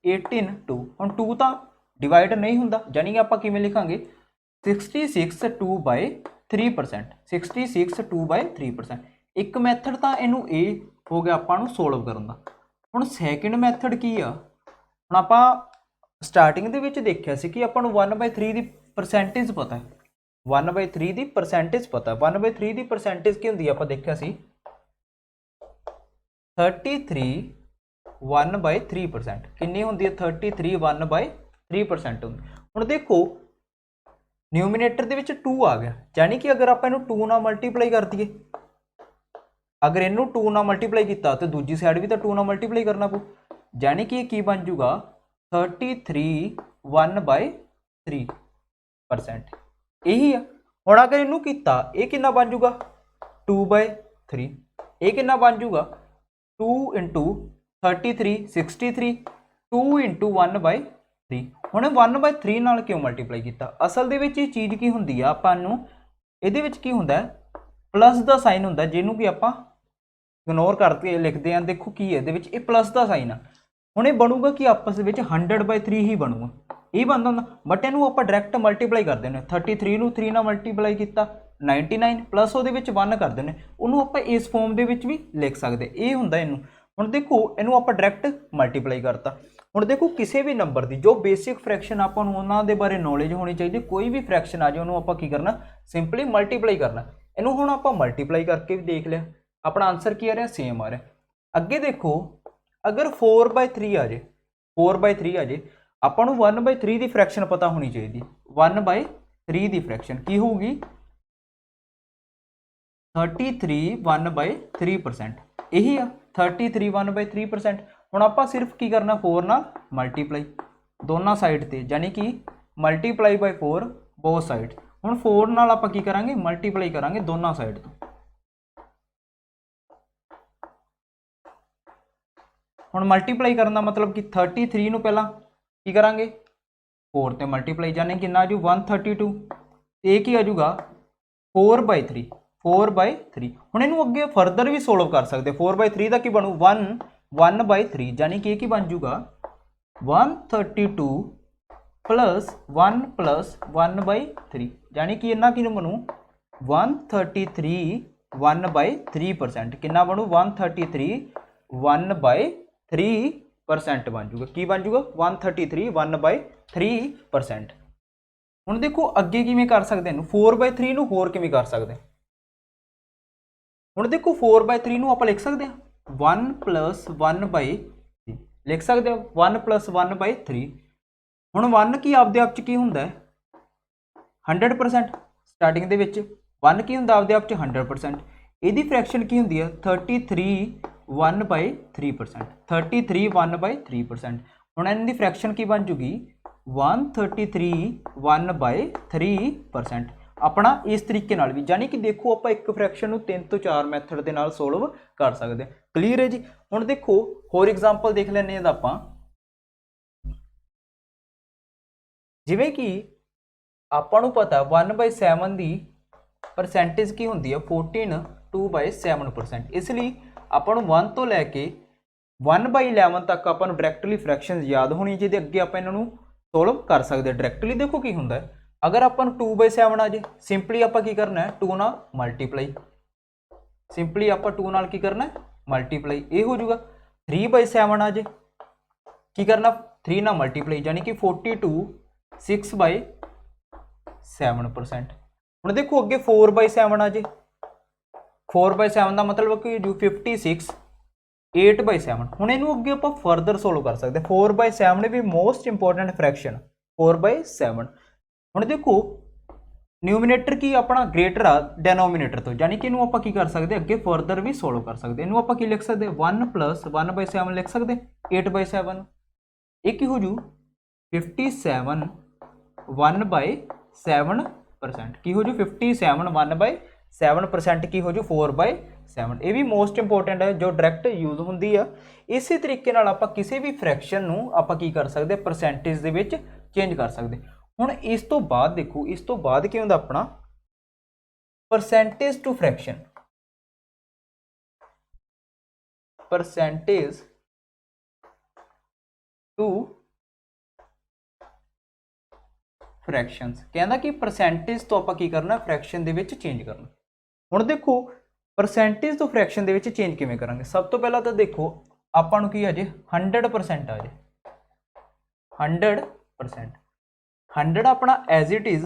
18 2 ਹੁਣ 2 ਤਾਂ डिवाइड नहीं ਹੁੰਦਾ यानी कि आप किवें लिखांगे 66 2/3% 66 2/3%। एक मैथड ਤਾਂ ਇਹਨੂੰ ਇਹ ਹੋ ਗਿਆ ਆਪਾਂ ਨੂੰ ਸੋਲਵ ਕਰਨ ਦਾ। ਹੁਣ ਸੈਕਿੰਡ ਮੈਥਡ ਕੀ ਆ ਹੁਣ ਆਪਾਂ ਸਟਾਰਟਿੰਗ ਦੇ ਵਿੱਚ ਦੇਖਿਆ ਸੀ ਕਿ ਆਪਾਂ ਨੂੰ 1/3 ਦੀ ਪਰਸੈਂਟੇਜ ਪਤਾ ਹੈ 1/3 ਦੀ ਪਰਸੈਂਟੇਜ ਪਤਾ 1/3 ਦੀ ਪਰਸੈਂਟੇਜ ਕੀ ਹੁੰਦੀ ਹੈ ਆਪਾਂ ਦੇਖਿਆ ਸੀ 33 1/3% ਕਿੰਨੀ ਹੁੰਦੀ ਹੈ 33 1/3% ਹੁੰਦੀ। ਹੁਣ ਦੇਖੋ ਨਿਊਮੀਨੇਟਰ ਦੇ ਵਿੱਚ 2 ਆ ਗਿਆ ਯਾਨੀ ਕਿ ਅਗਰ ਆਪਾਂ ਇਹਨੂੰ 2 ਨਾਲ ਮਲਟੀਪਲਾਈ ਕਰ ਦਈਏ ਅਗਰ ਇਹਨੂੰ 2 ਨਾਲ ਮਲਟੀਪਲਾਈ ਕੀਤਾ ਤੇ ਦੂਜੀ ਸਾਈਡ ਵੀ ਤਾਂ 2 ਨਾਲ ਮਲਟੀਪਲਾਈ ਕਰਨਾ ਪਊ ਯਾਨੀ ਕਿ ਇਹ ਕੀ ਬਣ ਜੂਗਾ 33 1/3% यही है। ਹੁਣ अगर इनू किया ये कितना बन जूगा 2/3 ये कितना बन जूगा 2 इंटू 33 63 2 इंटू 1/3 ਹੁਣ 1/3 ਨਾਲ क्यों मल्टीप्लाई किया असल ਦੇ ਵਿੱਚ ਇਹ ਚੀਜ਼ ਕੀ ਹੁੰਦੀ ਆ ਆਪਾਂ ਨੂੰ ਇਹਦੇ ਵਿੱਚ ਕੀ ਹੁੰਦਾ प्लस ਦਾ ਸਾਈਨ ਹੁੰਦਾ ਜਿਹਨੂੰ ਕਿ ਆਪਾਂ ਇਗਨੋਰ ਕਰਕੇ ਲਿਖਦੇ ਆਂ। ਦੇਖੋ ਕੀ ਹੈ ਇਹਦੇ ਵਿੱਚ ਇਹ प्लस ਦਾ ਸਾਈਨ ਆ ਹੁਣ ਇਹ ਬਣੂਗਾ ਕਿ ਆਪਸ ਵਿੱਚ 100/3 ਹੀ ਬਣੂਗਾ ਇਹ ਬਣਦਾ ਹੁੰਦਾ ਬਟ ਇਹਨੂੰ ਆਪਾਂ ਡਾਇਰੈਕਟ ਮਲਟੀਪਲਾਈ ਕਰਦੇ ਨੇ 33 ਨੂੰ 3 ਨਾਲ ਮਲਟੀਪਲਾਈ ਕੀਤਾ 99 ਪਲੱਸ ਉਹਦੇ ਵਿੱਚ 1 ਕਰਦੇ ਨੇ ਉਹਨੂੰ ਆਪਾਂ ਇਸ ਫਾਰਮ ਦੇ ਵਿੱਚ ਵੀ ਲਿਖ ਸਕਦੇ ਇਹ ਹੁੰਦਾ ਇਹਨੂੰ। ਹੁਣ ਦੇਖੋ ਇਹਨੂੰ ਆਪਾਂ ਡਾਇਰੈਕਟ ਮਲਟੀਪਲਾਈ ਕਰਤਾ। ਹੁਣ ਦੇਖੋ ਕਿਸੇ ਵੀ ਨੰਬਰ ਦੀ ਜੋ ਬੇਸਿਕ ਫ੍ਰੈਕਸ਼ਨ ਆਪਾਂ ਨੂੰ ਉਹਨਾਂ ਦੇ ਬਾਰੇ ਨੌਲੇਜ ਹੋਣੀ ਚਾਹੀਦੀ ਕੋਈ ਵੀ ਫ੍ਰੈਕਸ਼ਨ ਆ ਜਾਏ ਉਹਨੂੰ ਆਪਾਂ ਕੀ ਕਰਨਾ ਸਿੰਪਲੀ ਮਲਟੀਪਲਾਈ ਕਰਨਾ। ਇਹਨੂੰ ਹੁਣ ਆਪਾਂ ਮਲਟੀਪਲਾਈ ਕਰਕੇ ਵੀ ਦੇਖ ਲਿਆ ਆਪਣਾ ਆਨਸਰ ਕੀ ਆ ਰਿਹਾ ਸੇਮ ਆ ਰਿਹਾ। ਅੱਗੇ ਦੇਖੋ अगर 4/3 आ जाए 4/3 आ जाए ਆਪਾਂ ਨੂੰ 1/3 ਦੀ ਫ੍ਰੈਕਸ਼ਨ ਪਤਾ ਹੋਣੀ ਚਾਹੀਦੀ 1/3 ਦੀ ਫ੍ਰੈਕਸ਼ਨ ਕੀ ਹੋਊਗੀ 33 1/3% ਇਹੀ ਆ 33 1/3%। ਹੁਣ ਆਪਾਂ ਸਿਰਫ ਕੀ ਕਰਨਾ 4 ਨਾਲ ਮਲਟੀਪਲਾਈ ਦੋਨਾਂ ਸਾਈਡ ਤੇ ਯਾਨੀ ਕਿ ਮਲਟੀਪਲਾਈ ਬਾਈ 4 ਬੋਥ ਸਾਈਡ। ਹੁਣ 4 ਨਾਲ ਆਪਾਂ ਕੀ ਕਰਾਂਗੇ ਮਲਟੀਪਲਾਈ ਕਰਾਂਗੇ ਦੋਨਾਂ ਸਾਈਡ ਤੋਂ। ਹੁਣ ਮਲਟੀਪਲਾਈ ਕਰਨ ਦਾ ਮਤਲਬ ਕਿ 33 ਨੂੰ ਪਹਿਲਾਂ ਕੀ ਕਰਾਂਗੇ 4 ਤੇ ਮਲਟੀਪਲਾਈ ਜਾਨੇ ਕਿੰਨਾ ਆ ਜੂ 132 ਤੇ ਇਹ ਕੀ ਆ ਜੂਗਾ 4/3 ਹੁਣ ਇਹਨੂੰ ਅੱਗੇ ਫਰਦਰ ਵੀ ਸੋਲਵ ਕਰ ਸਕਦੇ 4/3 ਦਾ ਕੀ ਬਣੂ 1/3 ਯਾਨੀ ਕਿ ਇਹ ਕੀ ਬਣ ਜੂਗਾ 132 प्लस 1 प्लस 1/3 यानी कि इन्ना की बनू 133 1/3%। कितना बनू 133 1/3% बन जूगा। की बन जूगा 133 1/3%। ਹੁਣ देखो ਅੱਗੇ ਕਿਵੇਂ ਕਰ ਸਕਦੇ ਇਹਨੂੰ 4/3 ਨੂੰ ਹੋਰ ਕਿਵੇਂ ਕਰ ਸਕਦੇ। ਹੁਣ देखो 4/3 ਨੂੰ ਆਪਾਂ ਲਿਖ ਸਕਦੇ ਹਾਂ 1 + 1/3 ਲਿਖ ਸਕਦੇ ਹੋ 1 + 1/3। ਹੁਣ 1 ਕੀ ਆਪਦੇ ਆਪ ਚ ਕੀ ਹੁੰਦਾ ਹੈ 100%। ਸਟਾਰਟਿੰਗ ਦੇ ਵਿੱਚ 1 ਕੀ ਹੁੰਦਾ ਆਪਦੇ ਆਪ ਚ 100%। ਇਹਦੀ ਫ੍ਰੈਕਸ਼ਨ ਕੀ ਹੁੰਦੀ ਹੈ 33 1/3%। 33 1/3%। ਹੁਣ ਇਹਨਾਂ ਦੀ ਫ੍ਰੈਕਸ਼ਨ ਕੀ ਬਣ ਜੂਗੀ 133 1/3%। अपना इस तरीके नाल भी यानी कि देखो आप एक फ्रैक्शन 3 ਤੋਂ 4 मैथड ਦੇ ਨਾਲ सोल्व कर सकते हैं। क्लीयर है जी। ਹੁਣ देखो होर एग्जाम्पल देख ਲੈਂਦੇ ਹਾਂ ਆਪਾਂ ਜਿਵੇਂ कि ਆਪਾਂ ਨੂੰ ਪਤਾ 1/7 ਦੀ परसेंटेज की होंगी है 14 2/7%। इसलिए ਆਪਾਂ ਨੂੰ 1 ਤੋਂ ਲੈ ਕੇ 1/11 तक ਆਪਾਂ ਨੂੰ डायरैक्टली फ्रैक्शनस याद होनी चाहिए। अगे आप इन्हों सोल्व कर सकते हैं डायरैक्टली। देखो की होंगे अगर अपन 2/7 आ जाए सिंपली आप की करना है 2 नाल मल्टीप्लाई। सिंपली आप 2 नाल की करना है मल्टीप्लाई। ये हो जाएगा 3/7 आ जाए की करना 3 नाल मल्टीप्लाई यानी कि 42 6/7%। ਹੁਣ देखो अगे 4/7 आ जाए 4/7 का मतलब कि 56 8/7। ਹੁਣ ਇਹਨੂੰ ਅੱਗੇ ਆਪਾਂ ਫਰਦਰ ਸੋਲਵ ਕਰ ਸਕਦੇ 4/7 ਵੀ ਮੋਸਟ ਇੰਪੋਰਟੈਂਟ ਫ੍ਰੈਕਸ਼ਨ 4/7। ਹੁਣ ਦੇਖੋ न्यूमिनेटर की अपना ग्रेटर आ डेनोमीनेटर तो यानी कि इनू आप की कर सकते अगे फर्दर भी सोल्व कर सकते। इनू आप की लिख सकते 1 + 1/7 लिख सकते 8/7। एक हो जू 57 1/7%। की हो जू 57 1/7% की हो जू 4/7। ये भी मोस्ट इंपोर्टेंट है जो डायरैक्ट यूज होंगी है। इस तरीके नाल आपां किसी भी फ्रैक्शन नू आपां की कर सकते परसेंटेज दे विच चेंज कर सकते। ਹੁਣ ਇਸ ਤੋਂ ਬਾਅਦ देखो इस तो बाद ਕੀ ਹੁੰਦਾ ਆਪਣਾ percentage to fraction. Percentage to fractions कहना कि परसेंटेज तो ਆਪਾਂ ਕੀ ਕਰਨਾ फ्रैक्शन ਦੇ ਵਿੱਚ चेंज करना। ਹੁਣ देखो परसेंटेज तो फ्रैक्शन ਦੇ ਵਿੱਚ चेंज ਕਿਵੇਂ ਕਰਾਂਗੇ। ਸਭ ਤੋਂ ਪਹਿਲਾਂ ਤਾਂ देखो ਆਪਾਂ ਨੂੰ ਕੀ ਆ ਜੇ 100% ਆ ਜੇ 100%। 100 अपना एज इट इज़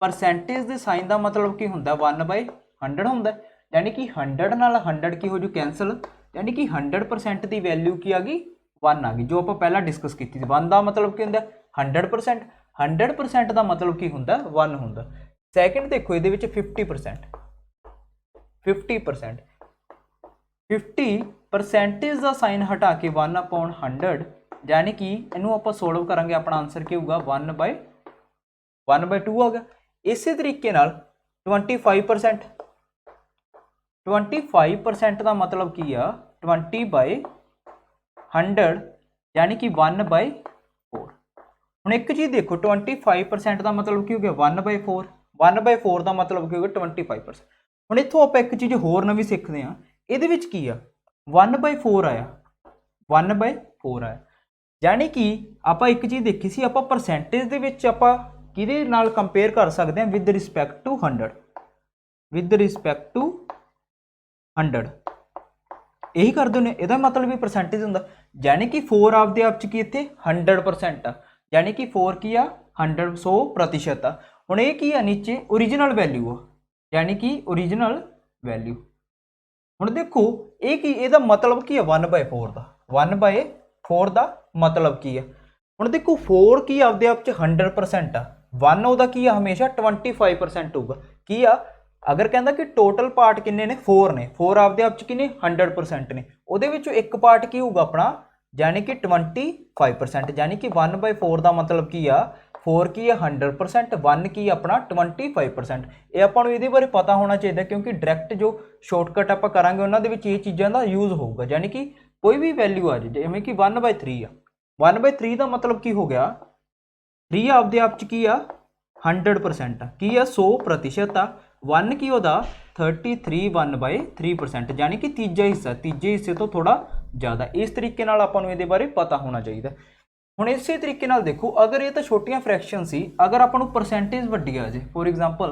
परसेंटेज के साइन का मतलब की होंगे 1/100 होंगे यानी कि 100 नाल 100 की हो जू कैंसल यानी कि 100% की वैल्यू की आ गई 1 आ गई जो आप पहला डिस्कस की थी। 1 का मतलब की होंगे 100%। 100% का मतलब की होंगे 1 होंगे। सैकेंड देखो ये 50% 50 परसेंटेज का साइन हटा के 1/100 यानी कि इनू आप सोल्व करांगे अपना आंसर की होगा 1/2 आ गया। इस तरीके नाल 25% 25% का मतलब की आ 20/100 यानी कि 1/4। हुण एक चीज़ देखो 25% का मतलब की हो गया 1/4 1/4 का मतलब की हो गया 25%। हुण इत्थों आप एक चीज़ होर नवीं सीखते हैं इहदे विच की आ 1/4 आया 1/4 आया यानी कि आप एक चीज़ देखी सी आप परसेंटेज दे विच आपां किहदे नाल कंपेयर कर सकते हैं with respect to 100 with respect to 100 यही करते हैं। यदा मतलब भी परसेंटेज होंगे यानी कि 4 आपदे आप की इत्थे 100% आ यानी कि 4 की आ 100% आ। हुण ये की आ नीचे ओरिजिनल वैल्यू आ यानी कि ओरिजिनल वैल्यू। हुण देखो ये की इहदा मतलब की है 1/4 का 1/4 का मतलब की है। हुण देखो 4 की आपदे आप 100% आ 1 ਉਹਦਾ ਕੀ ਆ ਹਮੇਸ਼ਾ 25% ਹੋਊਗਾ। ਕੀ ਆ ਅਗਰ ਕਹਿੰਦਾ ਕਿ ਟੋਟਲ ਪਾਰਟ ਕਿੰਨੇ ਨੇ 4 ਨੇ 4 ਆਪਦੇ ਆਪ ਚ ਕਿੰਨੇ 100% ਨੇ ਉਹਦੇ ਵਿੱਚੋਂ ਇੱਕ ਪਾਰਟ ਕੀ ਹੋਊਗਾ ਆਪਣਾ यानी कि 25% यानी कि 1/4 का मतलब की आ 4 की है 100% 1 की अपना 25%। ये अपन ये बारे पता होना चाहिए क्योंकि डायरैक्ट जो शॉर्टकट आप करांगे उन्होंने ये चीज़ों का यूज होगा यानी कि कोई भी वैल्यू आ जाए जिमें कि 1/3 आ 1/3 का मतलब की हो गया 3 आपदे आप की आ 100% की आ 100% आ 1 की होदा 33 1/3% यानी कि तीजा हिस्से तो थोड़ा ज़्यादा। इस तरीके नाल आपां नूं इहदे बारे पता होना चाहिए। हुण इस तरीके नाल देखो अगर ये तो छोटियां फ्रैक्शन सी अगर आपां नूं परसेंटेज वड्डी आ जाए फॉर एग्जाम्पल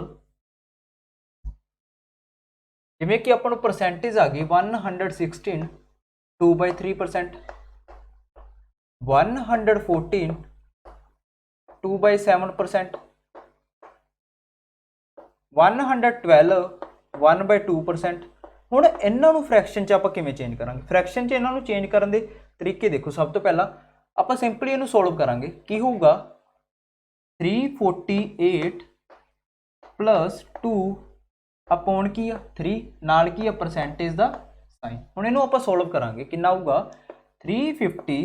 ਜਿਵੇਂ ਕਿ ਆਪਾਂ ਨੂੰ ਪਰਸੈਂਟੇਜ ਆ ਗਈ 116 2/3%, 114 2/7%, 112 1/2%। ਹੁਣ ਇਹਨਾਂ ਨੂੰ ਫ੍ਰੈਕਸ਼ਨ 'ਚ ਆਪਾਂ ਕਿਵੇਂ ਚੇਂਜ ਕਰਾਂਗੇ? ਫ੍ਰੈਕਸ਼ਨ 'ਚ ਇਹਨਾਂ ਨੂੰ ਚੇਂਜ ਕਰਨ ਦੇ ਤਰੀਕੇ ਦੇਖੋ। ਸਭ ਤੋਂ ਪਹਿਲਾਂ ਆਪਾਂ ਸਿੰਪਲੀ ਇਹਨੂੰ ਸੋਲਵ ਕਰਾਂਗੇ। ਕੀ ਹੋਊਗਾ 348 ਪਲੱਸ 2 ਅਪੋਨ ਕੀ ਆ 3 ਨਾਲ ਕੀ ਆ ਪਰਸੈਂਟੇਜ ਦਾ ਸਾਈਨ। ਹੁਣ ਇਹਨੂੰ ਆਪਾਂ ਸੋਲਵ ਕਰਾਂਗੇ। ਕਿੰਨਾ ਆਊਗਾ 350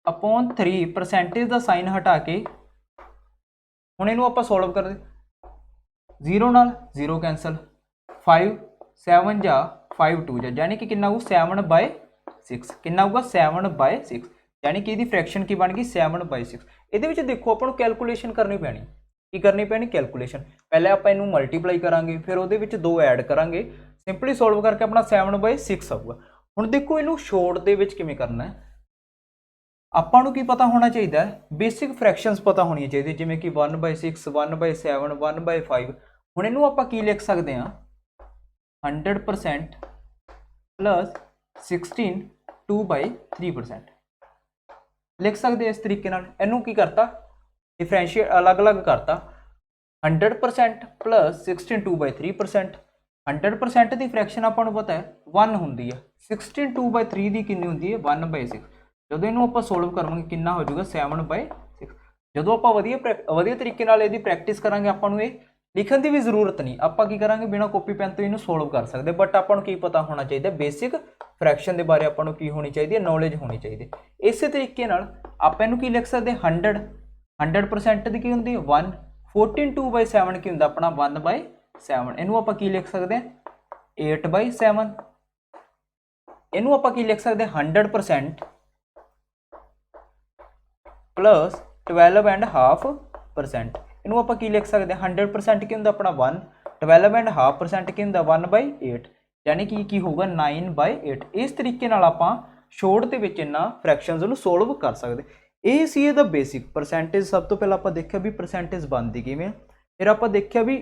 ਅਪੋਨ 3 ਪਰਸੈਂਟੇਜ ਦਾ ਸਾਈਨ ਹਟਾ ਕੇ। ਹੁਣ ਇਹਨੂੰ ਆਪਾਂ ਸੋਲਵ ਕਰਦੇ 0 ਨਾਲ 0 ਕੈਂਸਲ, 5 7 ਜਾ 5 2 ਜਾ, ਯਾਨੀ ਕਿ ਕਿੰਨਾ ਆਊ 7/6। ਕਿੰਨਾ ਆਊਗਾ 7/6, ਯਾਨੀ ਕਿ ਇਹਦੀ ਫ੍ਰੈਕਸ਼ਨ ਕੀ ਬਣ ਗਈ 7/6। ਇਹਦੇ ਵਿੱਚ ਦੇਖੋ ਆਪਾਂ ਨੂੰ ਕੈਲਕੂਲੇਸ਼ਨ ਕਰਨੀ ਪੈਣੀ। ਕੀ ਕਰਨੀ ਪੈਣੀ? ਕੈਲਕੂਲੇਸ਼ਨ। ਪਹਿਲੇ ਆਪਾਂ ਇਹਨੂੰ ਮਲਟੀਪਲਾਈ ਕਰਾਂਗੇ, ਫਿਰ ਉਹਦੇ ਵਿੱਚ 2 ਐਡ ਕਰਾਂਗੇ, ਸਿੰਪਲੀ ਸੋਲਵ ਕਰਕੇ ਆਪਣਾ 7/6 ਆਊਗਾ। ਹੁਣ ਦੇਖੋ ਇਹਨੂੰ ਸ਼ੋਰਟ ਦੇ ਵਿੱਚ ਕਿਵੇਂ ਕਰਨਾ ਹੈ। ਆਪਾਂ ਨੂੰ ਕੀ ਪਤਾ ਹੋਣਾ ਚਾਹੀਦਾ ਹੈ? ਬੇਸਿਕ ਫ੍ਰੈਕਸ਼ਨਸ ਪਤਾ ਹੋਣੀਆਂ ਚਾਹੀਦੀਆਂ, ਜਿਵੇਂ ਕਿ 1/6 1/7 1/5। ਹੁਣ ਇਹਨੂੰ ਆਪਾਂ ਕੀ ਲਿਖ ਸਕਦੇ ਹਾਂ 100% ਪਲੱਸ 16 2/3% ਲਿਖ ਸਕਦੇ ਇਸ ਤਰੀਕੇ ਨਾਲ। ਇਹਨੂੰ ਕੀ ਕਰਤਾ ਡਿਫਰੈਂਸ਼ੀਏਟ ਅਲੱਗ-ਅਲੱਗ ਕਰਤਾ। 100% ਪਲੱਸ 16 2/3%। 100% ਦੀ ਫ੍ਰੈਕਸ਼ਨ ਆਪਾਂ ਨੂੰ ਪਤਾ ਹੈ 1 ਹੁੰਦੀ ਹੈ। 16 2/3 ਦੀ ਕਿੰਨੀ ਹੁੰਦੀ ਹੈ 1/6। ਜਦੋਂ ਇਹਨੂੰ ਆਪਾਂ ਸੋਲਵ ਕਰਾਂਗੇ ਕਿੰਨਾ ਹੋ ਜਾਊਗਾ 7/6। ਜਦੋਂ ਆਪਾਂ ਵਧੀਆ ਤਰੀਕੇ ਨਾਲ ਇਹਦੀ ਪ੍ਰੈਕਟਿਸ ਕਰਾਂਗੇ ਆਪਾਂ ਨੂੰ ਇਹ ਲਿਖਣ ਦੀ ਵੀ ਜ਼ਰੂਰਤ ਨਹੀਂ। ਆਪਾਂ ਕੀ ਕਰਾਂਗੇ ਬਿਨਾਂ ਕਾਪੀ ਪੈਨ ਤੋਂ ਇਹਨੂੰ ਸੋਲਵ ਕਰ ਸਕਦੇ। ਬਟ ਆਪਾਂ ਨੂੰ ਕੀ ਪਤਾ ਹੋਣਾ ਚਾਹੀਦਾ ਬੇਸਿਕ ਫ੍ਰੈਕਸ਼ਨ ਦੇ ਬਾਰੇ ਆਪਾਂ ਨੂੰ ਕੀ ਹੋਣੀ ਚਾਹੀਦੀ ਹੈ ਨੌਲੇਜ ਹੋਣੀ ਚਾਹੀਦੀ। ਇਸੇ ਤਰੀਕੇ ਨਾਲ ਆਪਾਂ ਇਹਨੂੰ ਕੀ ਲਿਖ ਸਕਦੇ 100% ਦੀ ਕੀ ਹੁੰਦੀ 1 14 2/7 ਕੀ ਹੁੰਦਾ ਆਪਣਾ 1/7। ਇਹਨੂੰ ਆਪਾਂ ਕੀ ਲਿਖ ਸਕਦੇ 8/7। ਇਹਨੂੰ ਆਪਾਂ ਕੀ ਲਿਖ ਸਕਦੇ 100% ਪਲੱਸ 12.5%। ਇਹਨੂੰ ਆਪਾਂ ਕੀ ਲਿਖ ਸਕਦੇ 100% ਕੀ ਹੁੰਦਾ ਆਪਣਾ 1 12.5% ਕੀ ਹੁੰਦਾ 1/8, ਯਾਨੀ ਕਿ ਕੀ ਹੋਊਗਾ 9/8। ਇਸ ਤਰੀਕੇ ਨਾਲ ਆਪਾਂ ਸ਼ੋਰਟ ਦੇ ਵਿੱਚ ਇਹਨਾਂ ਫ੍ਰੈਕਸ਼ਨਸ ਨੂੰ ਸੋਲਵ ਕਰ ਸਕਦੇ। ਇਹ ਸੀ ਇਹਦਾ ਬੇਸਿਕ ਪਰਸੈਂਟੇਜ। ਸਭ ਤੋਂ ਪਹਿਲਾਂ ਆਪਾਂ ਦੇਖਿਆ ਵੀ ਪਰਸੈਂਟੇਜ ਬਣਦੀ ਕਿਵੇਂ। ਫਿਰ ਆਪਾਂ ਦੇਖਿਆ ਵੀ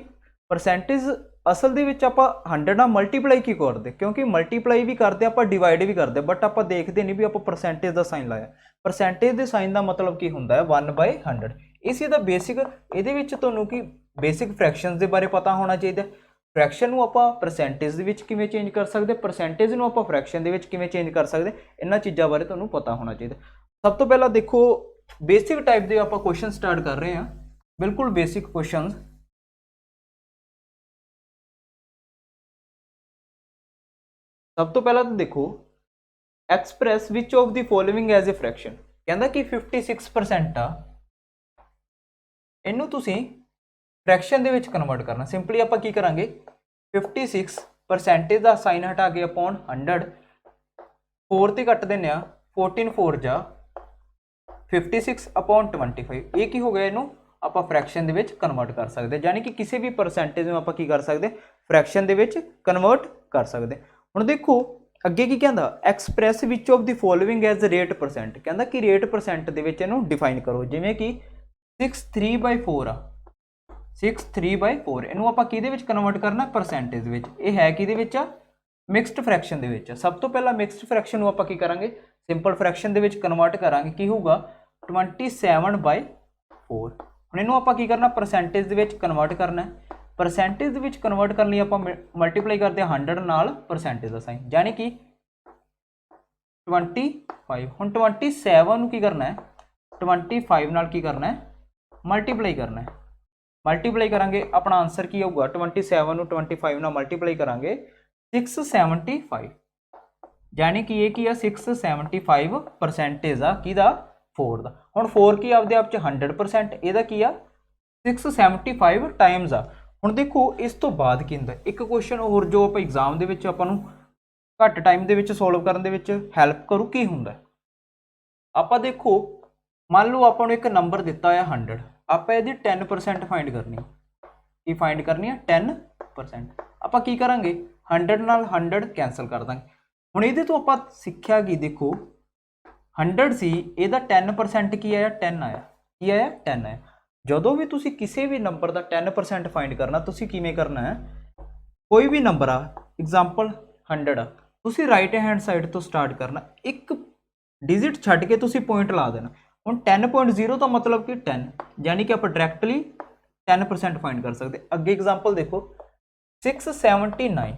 ਪਰਸੈਂਟੇਜ ਅਸਲ ਦੇ ਵਿੱਚ ਆਪਾਂ 100 ਨਾਲ ਮਲਟੀਪਲਾਈ ਕੀ ਕਰਦੇ, ਕਿਉਂਕਿ ਮਲਟੀਪਲਾਈ ਵੀ ਕਰਦੇ ਆਪਾਂ ਡਿਵਾਈਡ ਵੀ ਕਰਦੇ, ਬਟ ਆਪਾਂ ਦੇਖਦੇ ਨਹੀਂ ਵੀ ਆਪਾਂ ਪਰਸੈਂਟੇਜ ਦਾ ਸਾਈਨ ਲਾਇਆ। ਪਰਸੈਂਟੇਜ ਦੇ ਸਾਈਨ ਦਾ ਮਤਲਬ ਕੀ ਹੁੰਦਾ ਹੈ 1/100। ਇਸ ਦਾ ਬੇਸਿਕ ਇਹਦੇ ਵਿੱਚ ਤੁਹਾਨੂੰ ਕੀ ਬੇਸਿਕ ਫ੍ਰੈਕਸ਼ਨਸ ਦੇ ਬਾਰੇ ਪਤਾ ਹੋਣਾ ਚਾਹੀਦਾ। ਫ੍ਰੈਕਸ਼ਨ ਨੂੰ ਆਪਾਂ ਪਰਸੈਂਟੇਜ ਦੇ ਵਿੱਚ ਕਿਵੇਂ ਚੇਂਜ ਕਰ ਸਕਦੇ, ਪਰਸੈਂਟੇਜ ਨੂੰ ਆਪਾਂ ਫ੍ਰੈਕਸ਼ਨ ਦੇ ਵਿੱਚ ਕਿਵੇਂ ਚੇਂਜ ਕਰ ਸਕਦੇ, ਇਹਨਾਂ ਚੀਜ਼ਾਂ ਬਾਰੇ ਤੁਹਾਨੂੰ ਪਤਾ ਹੋਣਾ ਚਾਹੀਦਾ। ਸਭ ਤੋਂ ਪਹਿਲਾਂ ਦੇਖੋ ਬੇਸਿਕ ਟਾਈਪ ਦੇ ਆਪਾਂ ਕੁਐਸਚਨ ਸਟਾਰਟ ਕਰ ਰਹੇ ਹਾਂ, ਬਿਲਕੁਲ ਬੇਸਿਕ ਕੁਐਸਚਨਸ। ਸਭ ਤੋਂ ਪਹਿਲਾਂ ਤਾਂ ਦੇਖੋ ਐਕਸਪ੍ਰੈਸ ਵਿਚ of the following as a fraction. ਕਹਿੰਦਾ ਕਿ 56% ਆ, ਇਹਨੂੰ ਤੁਸੀਂ ਫ੍ਰੈਕਸ਼ਨ ਦੇ ਵਿੱਚ ਕਨਵਰਟ ਕਰਨਾ। ਸਿੰਪਲੀ ਆਪਾਂ ਕੀ ਕਰਾਂਗੇ 56% ਦਾ ਸਾਈਨ ਹਟਾ ਕੇ ਅਪੋਨ 100 4 ਤੇ ਕੱਟ ਦਿੰਦੇ ਆ 14 4 ਜਾ 56 ਅਪੋਨ 25। ਇਹ ਕੀ ਹੋ ਗਿਆ, ਇਹਨੂੰ ਆਪਾਂ ਫ੍ਰੈਕਸ਼ਨ ਦੇ ਵਿੱਚ ਕਨਵਰਟ ਕਰ ਸਕਦੇ, ਯਾਨੀ ਕਿ ਕਿਸੇ ਵੀ ਪਰਸੈਂਟੇਜ ਨੂੰ ਆਪਾਂ ਕੀ ਕਰ ਸਕਦੇ ਫ੍ਰੈਕਸ਼ਨ ਦੇ ਵਿੱਚ ਕਨਵਰਟ ਕਰ ਸਕਦੇ। ਹੁਣ ਦੇਖੋ ਅੱਗੇ ਕੀ ਕਹਿੰਦਾ ਐਕਸਪ੍ਰੈਸ ਵਿਚ of the following as rate percent. ਕਹਿੰਦਾ ਕਿ ਰੇਟ ਪਰਸੈਂਟ ਦੇ ਵਿੱਚ ਇਹਨੂੰ ਡਿਫਾਈਨ ਕਰੋ। ਜਿਵੇਂ ਕਿ 63/4 ਆ 63/4, ਇਹਨੂੰ ਆਪਾਂ ਕਿਹਦੇ ਵਿੱਚ ਕਨਵਰਟ ਕਰਨਾ ਪਰਸੈਂਟੇਜ ਵਿੱਚ। ਇਹ ਹੈ ਕਿਹਦੇ ਵਿੱਚ ਆ ਮਿਕਸਡ ਫ੍ਰੈਕਸ਼ਨ ਦੇ ਵਿੱਚ। ਸਭ ਤੋਂ ਪਹਿਲਾਂ ਮਿਕਸਡ ਫ੍ਰੈਕਸ਼ਨ ਨੂੰ ਆਪਾਂ ਕੀ ਕਰਾਂਗੇ ਸਿੰਪਲ ਫ੍ਰੈਕਸ਼ਨ ਦੇ ਵਿੱਚ ਕਨਵਰਟ ਕਰਾਂਗੇ। ਕੀ ਹੋਊਗਾ 27/4। ਹੁਣ ਇਹਨੂੰ ਆਪਾਂ ਕੀ ਕਰਨਾ ਪਰਸੈਂਟੇਜ ਦੇ ਵਿੱਚ ਕਨਵਰਟ ਕਰਨਾ। ਪਰਸੈਂਟੇਜ ਦੇ ਵਿੱਚ ਕਨਵਰਟ ਕਰਨ ਲਈ ਆਪਾਂ ਮਲਟੀਪਲਾਈ ਕਰਦੇ ਹਾਂ 100 ਨਾਲ ਪਰਸੈਂਟੇਜ ਦਾ ਸਾਈਨ, ਯਾਨੀ ਕਿ 25। ਹੁਣ 27 ਨੂੰ ਕੀ ਕਰਨਾ ਹੈ 25 ਨਾਲ ਕੀ ਕਰਨਾ ਹੈ ਮਲਟੀਪਲਾਈ ਕਰਨਾ ਹੈ। ਮਲਟੀਪਲਾਈ ਕਰਾਂਗੇ ਆਪਣਾ ਆਨਸਰ ਕੀ ਆਊਗਾ 27 ਨੂੰ 25 ਨਾਲ ਮਲਟੀਪਲਾਈ ਕਰਾਂਗੇ 675, ਯਾਨੀ ਕਿ ਇਹ ਕੀ ਆ 675 ਪਰਸੈਂਟੇਜ ਆ ਕਿਹਦਾ 4 ਦਾ। ਹੁਣ 4 ਕੀ ਆਪਦੇ ਆਪ ਚ 100%, ਇਹਦਾ ਕੀ ਆ 675 ਟਾਈਮਸ ਆ। ਹੁਣ ਦੇਖੋ ਇਸ ਤੋਂ ਬਾਅਦ ਕੀ ਹੁੰਦਾ ਇੱਕ ਕੁਐਸਚਨ ਹੋਰ ਜੋ ਆਪਾਂ ਐਗਜ਼ਾਮ ਦੇ ਵਿੱਚ ਆਪਾਂ ਨੂੰ ਘੱਟ ਟਾਈਮ ਦੇ ਵਿੱਚ ਸੋਲਵ ਕਰਨ ਦੇ ਵਿੱਚ ਹੈਲਪ ਕਰੂ। ਕੀ ਹੁੰਦਾ ਆਪਾਂ ਦੇਖੋ ਮੰਨ ਲਓ ਆਪਾਂ ਨੂੰ ਇੱਕ ਨੰਬਰ ਦਿੱਤਾ ਹੋਇਆ 100, ਆਪਾਂ ਇਹਦੀ 10% ਫਾਈਂਡ ਕਰਨੀ। ਕੀ ਫਾਈਂਡ ਕਰਨੀ ਹੈ 10%। ਆਪਾਂ ਕੀ ਕਰਾਂਗੇ 100 ਨਾਲ 100 ਕੈਂਸਲ ਕਰ ਦਾਂਗੇ। ਹੁਣ ਇਹਦੇ ਤੋਂ ਆਪਾਂ ਸਿੱਖਿਆ ਕਿ ਦੇਖੋ 100 ਸੀ, ਇਹਦਾ 10% ਕੀ ਆਇਆ 10 ਆਇਆ। ਕੀ ਆਇਆ 10 ਆਇਆ। ਜਦੋਂ ਵੀ ਤੁਸੀਂ ਕਿਸੇ ਵੀ ਨੰਬਰ ਦਾ 10% ਫਾਈਂਡ ਕਰਨਾ ਤੁਸੀਂ ਕਿਵੇਂ ਕਰਨਾ ਹੈ कोई भी नंबर आ, एग्जाम्पल 100 आ, ਤੁਸੀਂ ਰਾਈਟ ਹੈਂਡ ਸਾਈਡ ਤੋਂ ਸਟਾਰਟ ਕਰਨਾ, ਇੱਕ ਡਿਜਿਟ ਛੱਡ ਕੇ ਤੁਸੀਂ ਪੁਆਇੰਟ ਲਾ ਦੇਣਾ। ਹੁਣ 10.0 ਦਾ ਮਤਲਬ ਕਿ 10, ਯਾਨੀ ਕਿ ਆਪਾਂ ਡਾਇਰੈਕਟਲੀ 10% ਫਾਈਂਡ ਕਰ ਸਕਦੇ। ਅੱਗੇ ਐਗਜ਼ਾਮਪਲ ਦੇਖੋ 679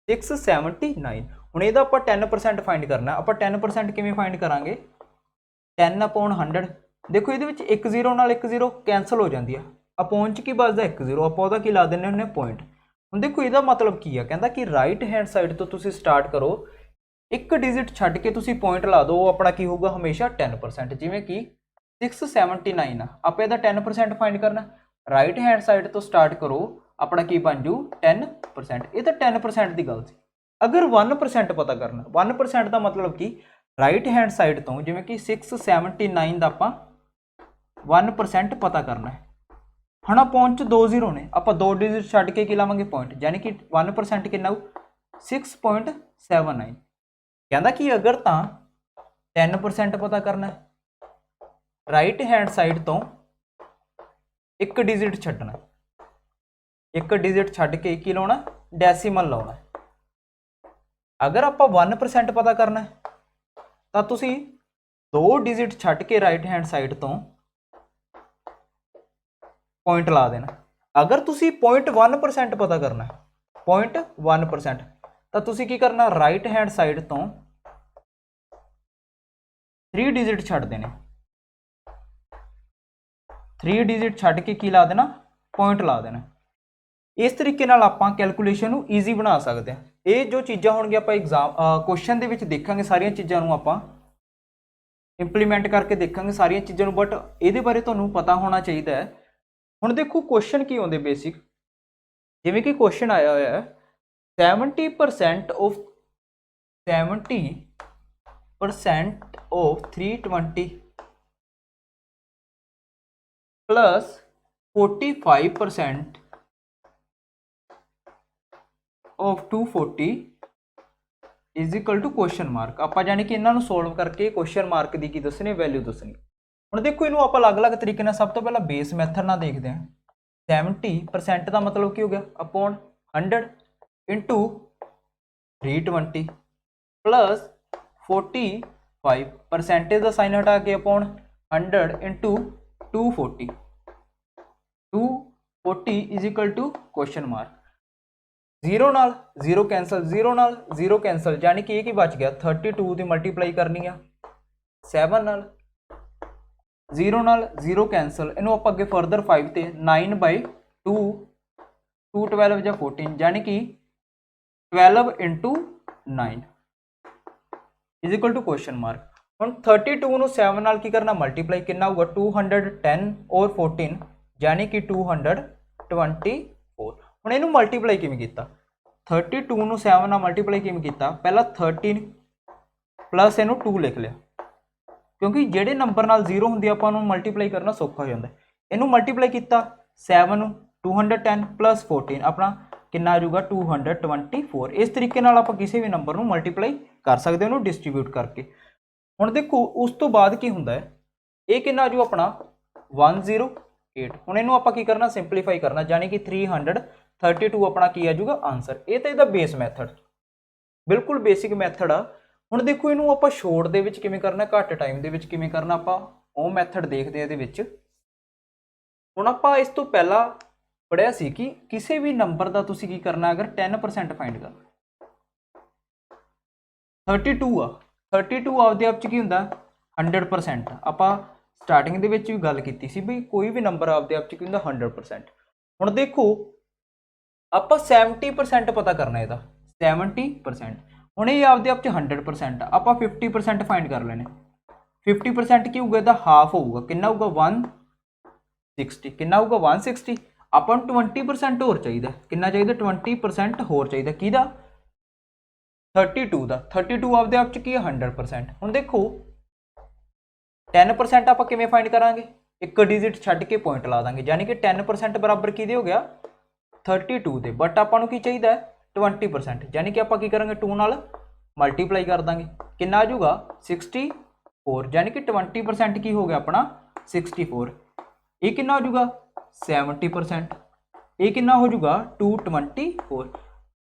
679। ਹੁਣ ਇਹਦਾ ਆਪਾਂ 10% ਫਾਈਂਡ ਕਰਨਾ। ਆਪਾਂ 10% ਕਿਵੇਂ ਫਾਈਂਡ ਕਰਾਂਗੇ? 10/100। ਦੇਖੋ ਇਹਦੇ ਵਿੱਚ ਇੱਕ 0 ਨਾਲ ਇੱਕ 0 ਕੈਂਸਲ ਹੋ ਜਾਂਦੀ ਆ, ਅਪੋਨ 'ਚ ਕੀ ਬਚਦਾ? ਇੱਕ 0। ਆਪਾਂ ਉਹਦਾ ਕੀ ਲਾ ਦਿੰਦੇ ਹੁੰਦੇ ਪੁਆਇੰਟ। ਹੁਣ ਦੇਖੋ ਇਹਦਾ ਮਤਲਬ ਕੀ ਆ, ਕਹਿੰਦਾ ਕਿ ਰਾਈਟ ਹੈਂਡ ਸਾਈਡ ਤੋਂ ਤੁਸੀਂ ਸਟਾਰਟ ਕਰੋ, ਇੱਕ ਡਿਜਿਟ ਛੱਡ ਕੇ ਤੁਸੀਂ ਪੁਆਇੰਟ ਲਾ ਦਿਓ, ਉਹ ਆਪਣਾ ਕੀ ਹੋਊਗਾ? ਹਮੇਸ਼ਾ 10%। ਜਿਵੇਂ ਕਿ 679 ਆ, ਆਪਾਂ ਇਹਦਾ 10% ਫਾਈਂਡ ਕਰਨਾ। ਰਾਈਟ ਹੈਂਡ ਸਾਈਡ ਤੋਂ ਸਟਾਰਟ ਕਰੋ, ਆਪਣਾ ਕੀ ਬਣ ਜੂ? 10%। ਇਹ ਤਾਂ 10% ਦੀ ਗੱਲ ਸੀ। ਅਗਰ 1% ਪਤਾ ਕਰਨਾ, 1% ਦਾ ਮਤਲਬ ਕਿ ਰਾਈਟ ਹੈਂਡ ਸਾਈਡ ਤੋਂ, ਜਿਵੇਂ ਕਿ 679 ਦਾ ਆਪਾਂ 1% ਪਤਾ ਕਰਨਾ ਹੈ। ਹੁਣ ਅਪੋਨ 'ਚ 2 0 ਨੇ, ਆਪਾਂ 2 ਡਿਜਿਟ ਛੱਡ ਕੇ ਕੀ ਲਾਵਾਂਗੇ? ਪੁਆਇੰਟ, ਯਾਨੀ ਕਿ 1% ਕਿੰਨਾ ਹੋਊ? 6.79। ਕਹਿੰਦਾ ਕਿ ਅਗਰ ਤਾਂ 10% ਪਤਾ ਕਰਨਾ ਹੈ, ਰਾਈਟ ਹੈਂਡ ਸਾਈਡ ਤੋਂ ਇੱਕ ਡਿਜਿਟ ਛੱਡਣਾ, ਇੱਕ ਡਿਜਿਟ ਛੱਡ ਕੇ ਕੀ ਲਾਉਣਾ? ਡੈਸੀਮਲ ਲਾਉਣਾ। ਅਗਰ ਆਪਾਂ 1% ਪਤਾ ਕਰਨਾ ਹੈ ਤਾਂ ਤੁਸੀਂ 2 ਡਿਜਿਟ ਛੱਡ ਕੇ ਰਾਈਟ ਹੈਂਡ ਸਾਈਡ ਤੋਂ ਪੁਆਇੰਟ ਲਾ ਦੇਣਾ। ਅਗਰ ਤੁਸੀਂ 0.1% ਪਤਾ ਕਰਨਾ ਹੈ, 0.1%, ਤਾਂ ਤੁਸੀਂ ਕੀ ਕਰਨਾ? ਰਾਈਟ ਹੈਂਡ ਸਾਈਡ ਤੋਂ 3 ਡਿਜਿਟ ਛੱਡ ਦੇਣੇ, 3 ਡਿਜਿਟ ਛੱਡ ਕੇ ਕੀ ਲਾ ਦੇਣਾ? ਪੁਆਇੰਟ ਲਾ ਦੇਣਾ। ਇਸ ਤਰੀਕੇ ਨਾਲ ਆਪਾਂ ਕੈਲਕੂਲੇਸ਼ਨ ਨੂੰ ਈਜ਼ੀ ਬਣਾ ਸਕਦੇ ਹਾਂ। ਇਹ ਜੋ ਚੀਜ਼ਾਂ ਹੋਣਗੀਆਂ ਆਪਾਂ ਕੁਐਸਚਨ ਦੇ ਵਿੱਚ ਦੇਖਾਂਗੇ, ਸਾਰੀਆਂ ਚੀਜ਼ਾਂ ਨੂੰ ਆਪਾਂ ਇੰਪਲੀਮੈਂਟ ਕਰਕੇ ਦੇਖਾਂਗੇ ਸਾਰੀਆਂ ਚੀਜ਼ਾਂ ਨੂੰ, ਬਟ ਇਹਦੇ ਬਾਰੇ ਤੁਹਾਨੂੰ ਪਤਾ ਹੋਣਾ ਚਾਹੀਦਾ ਹੈ। ਹੁਣ ਦੇਖੋ ਕੁਐਸਚਨ ਕੀ ਆਉਂਦੇ ਬੇਸਿਕ, ਜਿਵੇਂ ਕਿ ਕੁਐਸਚਨ ਆਇਆ ਹੋਇਆ ਹੈ 70% of 320 plus 45% of 240 is equal to question mark. आप जानी कि इन्हों सोल्व करके क्वेश्चन मार्क की दसनी, वैल्यू दसनी। हम देखो इनू आप अलग अलग तरीके सब तो पहला बेस मैथड ना देखते हैं। 70% का मतलब की हो गया? अपॉन 100 इंटू 320 प्लस 45 परसेंटेज का साइन हटा के upon 100 into 240 is equal to question mark. 0 नाल 0 कैंसल, 0 नाल 0 कैंसल, यानी कि ये की बच गया 32 की मल्टीप्लाई करनी है 7 नाल, 0 नाल 0 कैंसल, इनू आप अगे फर्दर 5 ते 9/2 2 12 या 14, यानी कि 12 into 9 is equal to question mark. हम 32 ਨੂੰ 7 ਨਾਲ ਕੀ ਕਰਨਾ? ਮਲਟੀਪਲਾਈ। ਕਿੰਨਾ ਹੋਊਗਾ? 210 और 14 यानी कि 224। ਹੁਣ ਇਹਨੂੰ ਮਲਟੀਪਲਾਈ ਕਿਵੇਂ ਕੀਤਾ? 32 ਨੂੰ 7 ਨਾਲ ਮਲਟੀਪਲਾਈ ਕਿਵੇਂ ਕੀਤਾ? ਪਹਿਲਾਂ 13 ਪਲੱਸ ਇਹਨੂੰ 2 ਲਿਖ ਲਿਆ, ਕਿਉਂਕਿ ਜਿਹੜੇ ਨੰਬਰ ਨਾਲ 0 ਹੁੰਦੀ ਆਪਾਂ ਨੂੰ ਮਲਟੀਪਲਾਈ ਕਰਨਾ ਸੌਖਾ ਹੋ ਜਾਂਦਾ। ਇਹਨੂੰ ਮਲਟੀਪਲਾਈ ਕੀਤਾ 7 ਨੂੰ 210 ਪਲੱਸ 14, ਆਪਣਾ ਕਿੰਨਾ ਆ ਜਾਊਗਾ? 224। ਇਸ ਤਰੀਕੇ ਨਾਲ ਆਪਾਂ ਕਿਸੇ ਵੀ ਨੰਬਰ ਨੂੰ ਮਲਟੀਪਲਾਈ ਕਰ ਸਕਦੇ, ਉਹਨੂੰ ਡਿਸਟਰੀਬਿਊਟ ਕਰਕੇ। ਹੁਣ ਦੇਖੋ ਉਸ ਤੋਂ ਬਾਅਦ ਕੀ ਹੁੰਦਾ ਹੈ, ਇਹ ਕਿੰਨਾ ਆ ਜੂ ਆਪਣਾ 108। ਹੁਣ ਇਹਨੂੰ ਆਪਾਂ ਕੀ ਕਰਨਾ? ਸਿੰਪਲੀਫਾਈ ਕਰਨਾ, ਯਾਨੀ ਕਿ 332 ਆਪਣਾ ਕੀ ਆ ਜਾਊਗਾ? ਆਂਸਰ। ਇਹ ਤਾਂ ਇਹਦਾ ਬੇਸ ਮੈਥਡ, ਬਿਲਕੁਲ ਬੇਸਿਕ ਮੈਥਡ ਆ। ਹੁਣ ਦੇਖੋ ਇਹਨੂੰ ਆਪਾਂ ਸ਼ੋਰਟ ਦੇ ਵਿੱਚ ਕਿਵੇਂ ਕਰਨਾ, ਘੱਟ ਟਾਈਮ ਦੇ ਵਿੱਚ ਕਿਵੇਂ ਕਰਨਾ, ਆਪਾਂ ਉਹ ਮੈਥਡ ਦੇਖਦੇ ਆ ਇਹਦੇ ਵਿੱਚ। ਹੁਣ ਆਪਾਂ ਇਸ ਤੋਂ ਪਹਿਲਾਂ ਪੜਿਆ ਸੀ ਕਿ ਕਿਸੇ ਵੀ ਨੰਬਰ ਦਾ ਤੁਸੀਂ ਕੀ ਕਰਨਾ, ਅਗਰ 10% ਫਾਈਂਡ ਕਰਨਾ, 32 ਆ, 32 ਆਪਦੇ ਆਪ 'ਚ ਕੀ ਹੁੰਦਾ? 100%। ਆਪਾਂ ਸਟਾਰਟਿੰਗ ਦੇ ਵਿੱਚ ਵੀ ਗੱਲ ਕੀਤੀ ਸੀ ਵੀ ਕੋਈ ਵੀ ਨੰਬਰ ਆਪਦੇ ਆਪ 'ਚ ਕੀ ਹੁੰਦਾ? 100%। ਹੁਣ ਦੇਖੋ ਆਪਾਂ 70% ਪਤਾ ਕਰਨਾ ਇਹਦਾ, 70%। ਹੁਣ ਇਹ ਆਪਦੇ ਆਪ 'ਚ 100% ਆ, ਆਪਾਂ 50% ਫਾਈਂਡ ਕਰ ਲੈਣੇ। 50% ਕੀ ਹੋਊਗਾ? ਇਹਦਾ ਹਾਫ ਹੋਊਗਾ, ਕਿੰਨਾ ਹੋਊਗਾ? 160। ਕਿੰਨਾ ਹੋਊਗਾ? 160। ਆਪਾਂ ਨੂੰ 20% ਹੋਰ ਚਾਹੀਦਾ, ਕਿੰਨਾ ਚਾਹੀਦਾ? 20% ਹੋਰ ਚਾਹੀਦਾ, ਕਿਹਦਾ? 32 ਦਾ। 32 ਆਪਦੇ ਆਪ 'ਚ ਕੀ ਹੈ? 100%। ਹੁਣ ਦੇਖੋ 10% ਆਪਾਂ ਕਿਵੇਂ ਫਾਈਂਡ ਕਰਾਂਗੇ? ਇੱਕ ਡਿਜਿਟ ਛੱਡ ਕੇ ਪੁਆਇੰਟ ਲਾ ਦਾਂਗੇ, ਯਾਨੀ ਕਿ 10% ਬਰਾਬਰ ਕਿਹਦੇ ਹੋ ਗਿਆ? 32 ਦੇ। ਬਟ ਆਪਾਂ ਨੂੰ ਕੀ ਚਾਹੀਦਾ? 20%, ਯਾਨੀ ਕਿ ਆਪਾਂ ਕੀ ਕਰਾਂਗੇ? 2 ਨਾਲ ਮਲਟੀਪਲਾਈ ਕਰ ਦਾਂਗੇ, ਕਿੰਨਾ ਆ ਜਾਊਗਾ? 64, ਯਾਨੀ ਕਿ 20% ਕੀ ਹੋ ਗਿਆ ਆਪਣਾ? 64। ਇਹ ਕਿੰਨਾ ਹੋ ਜਾਊਗਾ? 70%। ਇਹ ਕਿੰਨਾ ਹੋ ਜਾਊਗਾ 224।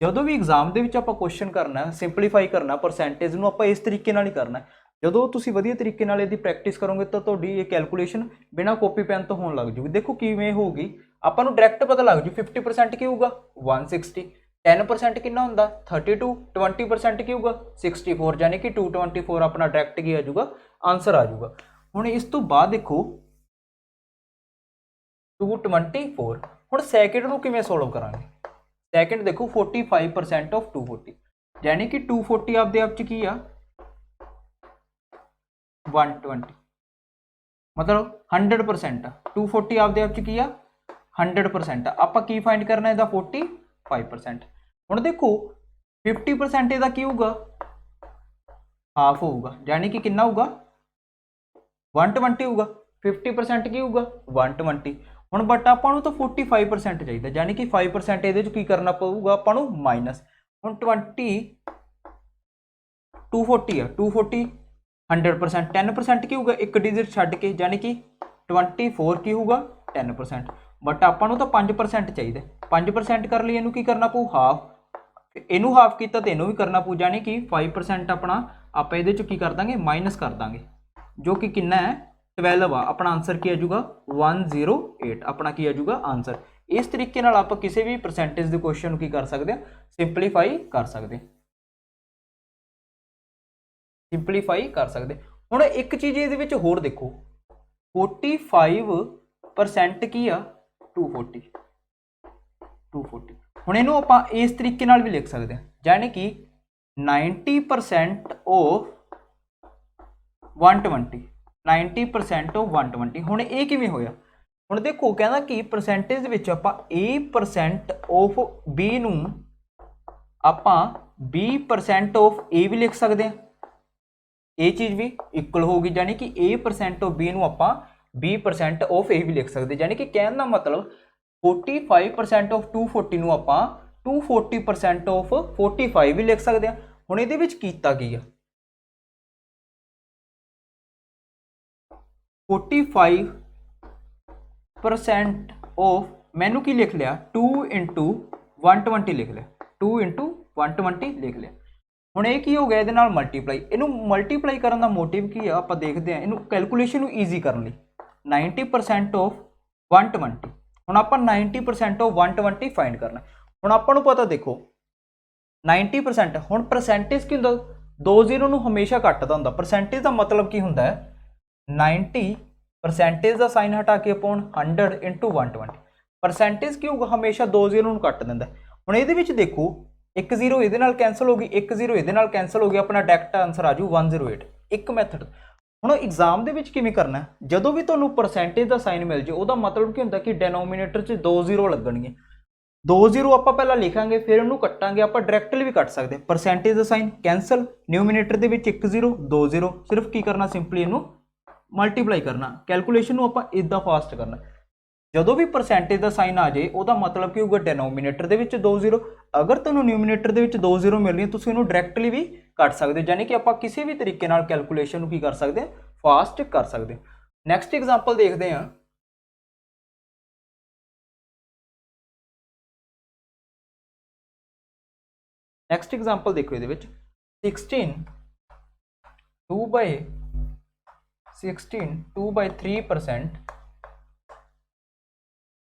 ਜਦੋਂ ਵੀ ਐਗਜ਼ਾਮ ਦੇ ਵਿੱਚ ਆਪਾਂ ਕੁਐਸਚਨ ਕਰਨਾ ਸਿੰਪਲੀਫਾਈ ਕਰਨਾ ਪਰਸੈਂਟੇਜ ਨੂੰ ਆਪਾਂ ਇਸ ਤਰੀਕੇ ਨਾਲ ਹੀ ਕਰਨਾ। ਜਦੋਂ ਤੁਸੀਂ ਵਧੀਆ ਤਰੀਕੇ ਨਾਲ ਇਹਦੀ ਪ੍ਰੈਕਟਿਸ ਕਰੋਗੇ ਤਾਂ ਤੁਹਾਡੀ ਇਹ ਕੈਲਕੂਲੇਸ਼ਨ ਬਿਨਾਂ ਕਾਪੀ ਪੈਨ ਤੋਂ ਹੋਣ ਲੱਗ ਜੂਗੀ। ਦੇਖੋ ਕਿਵੇਂ ਹੋਊਗੀ, ਆਪਾਂ ਨੂੰ ਡਾਇਰੈਕਟ ਪਤਾ ਲੱਗ ਜੂ 50% ਕੀ ਹੋਊਗਾ 160, 10% ਕਿੰਨਾ ਹੁੰਦਾ 32, 20% ਕੀ ਹੋਊਗਾ 64, ਯਾਨੀ ਕਿ 224 ਆਪਣਾ ਡਾਇਰੈਕਟ ਕੀ ਆ ਜਾਊਗਾ ਆਨਸਰ ਆ ਜਾਊਗਾ। ਹੁਣ ਇਸ ਤੋਂ ਬਾਅਦ ਦੇਖੋ 224, ਹੁਣ ਸੈਕਿੰਡ ਨੂੰ ਕਿਵੇਂ ਸੋਲਵ ਕਰਾਂਗੇ। ਸੈਕਿੰਡ ਦੇਖੋ 45% ਆਫ 240, ਯਾਨੀ ਕਿ 240 ਆਪਦੇ ਆਪ ਚ ਕੀ ਆ 120, मतलब 100%। 240 आपदे आप की 100%। आप की फाइंड करना है 45%। हुण देखो 50% इहदा की होगा हाफ होगा, यानी कि कितना होगा 120 होगा। 50% की होगा 120। हुण बट आपां नूं तो 45% चाहिए, यानी कि 5% इहदे च की करना पऊगा आपां नूं माइनस। हुण 20 240 है, 240 100%, 10% की होगा एक डिजिट छड्ड के, यानी कि 24 की होगा 10%। बट आपां नूं तो 5% चाहिए, 5% कर लिए इनू की करना पऊ हाफ, इनू हाफ किया तो इनू भी करना पऊ, यानी कि 5% अपना आप इहदे चों की कर देंगे माइनस कर देंगे, जो कि कितना है 12 आ। अपना आंसर की आ जाऊगा 108, अपना की आ जाऊगा आंसर। इस तरीके नाल आप किसी भी परसेंटेज के क्वेश्चन की कर सकते हैं, सिंपलीफाई कर सकते हैं, सिंपलीफाई कर सकते। हुण एक चीज़ इहदे विच होर देखो 45% की आ 240। हुण इहनूं आपां इस तरीके नाल भी लिख सकते हैं, यानी कि 90% ऑफ 120, 90% ऑफ 120। हुण इह किवें होया, हुण देखो कहंदा कि परसेंटेज विच आपां A% ऑफ B नूं आपां B% ऑफ A भी लिख सकते हैं, ये चीज़ भी इक्वल होगी, यानी कि A% ऑफ B नूं आपां B% ऑफ A भी लिख सकते, यानी कि कहने का मतलब 45% ऑफ 240 नूं आपां 240% ऑफ 45 भी लिख सकते हैं। हुण इहदे विच कीता की आ 45% ऑफ मैनू की लिख लिया 2 इंटू 120 लिख लिया, 2 इंटू 120 लिख लिया। हुण ये की हो गया, ये मल्टीप्लाई, इनू मल्टीप्लाई करने का मोटिव की है आप देखते हैं, इनू कैलकुलेशन ईजी करने लई 90% ऑफ 120। हुण आपां 90% ऑफ 120 फाइंड करना। हुण आपां नूं पता देखो 90%, हुण परसेंटेज की हुंदा 2 0 नूं हमेशा घटदा हुंदा। परसेंटेज का मतलब की हुंदा है 90 परसेंटेज का साइन हटा के अपॉन 100 इंटू 120। परसेंटेज की होगा हमेशा 2 0 नूं घट दिंदा। हुण इहदे विच देखो 1 0 इहदे नाल कैंसल हो गई, 1 0 इहदे नाल कैंसल हो गया, अपना डायरेक्ट आंसर आ जू 108। एक मैथड हुण एग्जाम दे विच किवें करना है, जदों भी तुहानूं परसेंटेज का साइन मिल जाए उहदा मतलब की हुंदा कि डिनोमीनेटर च 2 0 लगणगे। 2 0 आपां पहलां लिखांगे, फिर इहनूं कट्टांगे, आपां डायरेक्टली भी कट सकते। परसेंटेज का साइन कैंसल, न्यूमीनेटर दे विच 1 0 2 0, सिर्फ की करना सिंपली इहनूं मल्टीप्लाई करना, कैलकुलेशन नूं आपां इदां फास्ट करना। जदों भी परसेंटेज का साइन आ जाए उहदा मतलब की होगा डिनोमीनेटर दे विच 2 0, अगर तुहानूं न्यूमीनेटर दे विच 2 0 मिल रही तुसीं इहनूं डायरेक्टली भी कट सकते हो, यानी कि आपां किसी भी तरीके नाल कैलकुलेशन नूं की कर सकते हैं फास्ट कर सकते। नैक्सट एग्जाम्पल देखते हैं। नैक्सट एग्जाम्पल देखो, ये 16 2/3%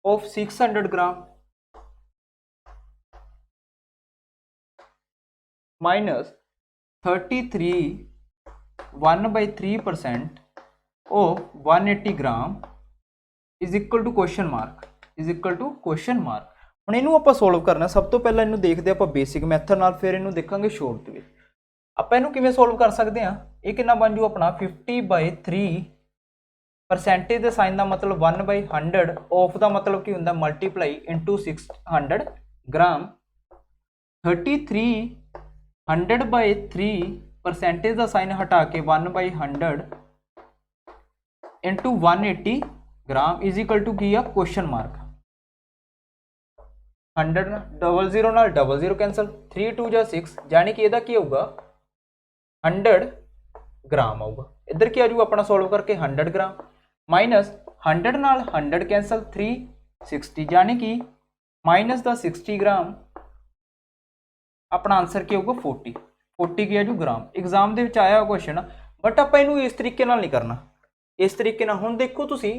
of 600 gram minus 33 1/3% of 180 gram is equal to question mark, is equal to question mark। ਹੁਣ ਇਹਨੂੰ ਆਪਾਂ ਸੋਲਵ ਕਰਨਾ। ਸਭ ਤੋਂ ਪਹਿਲਾਂ ਇਹਨੂੰ ਦੇਖਦੇ ਆਪਾਂ ਬੇਸਿਕ ਮੈਥਡ ਨਾਲ, ਫਿਰ ਇਹਨੂੰ ਦੇਖਾਂਗੇ ਸ਼ੋਰਟ ਵਿੱਚ। ਆਪਾਂ ਇਹਨੂੰ ਕਿਵੇਂ ਸੋਲਵ ਕਰ ਸਕਦੇ ਹਾਂ, ਇਹ ਕਿੰਨਾ ਬਣ ਜੂ ਆਪਣਾ 50/3 परसेंटेज के साइन का मतलब 1/100 ऑफ का मतलब की होंगे मल्टीप्लाई इंटू 600 ग्राम 33 100/3 परसेंटेज का साइन हटा के 1/100 into 180 gram is equal to की है क्वेश्चन मार्क। 100 00 नाल 00 कैंसल, 3 2 जा 6, यानी कि यदा की होगा 100 ग्राम आऊगा। इधर की आ जाऊगा अपना सॉल्व करके 100 ग्राम माइनस 100 नाल 100 कैंसल 360, यानी कि ਮਾਈਨਸ ਦਾ 60 ਗ੍ਰਾਮ, ਆਪਣਾ ਆਨਸਰ ਕੀ ਹੋਊਗਾ 40 ਕੀ ਆ ਜੂ ਗ੍ਰਾਮ। ਐਗਜ਼ਾਮ ਦੇ ਵਿੱਚ ਆਇਆ ਕੁਐਸਚਨ, ਬਟ ਆਪਾਂ ਇਹਨੂੰ ਇਸ ਤਰੀਕੇ ਨਾਲ ਨਹੀਂ ਕਰਨਾ, ਇਸ ਤਰੀਕੇ ਨਾਲ। ਹੁਣ ਦੇਖੋ ਤੁਸੀਂ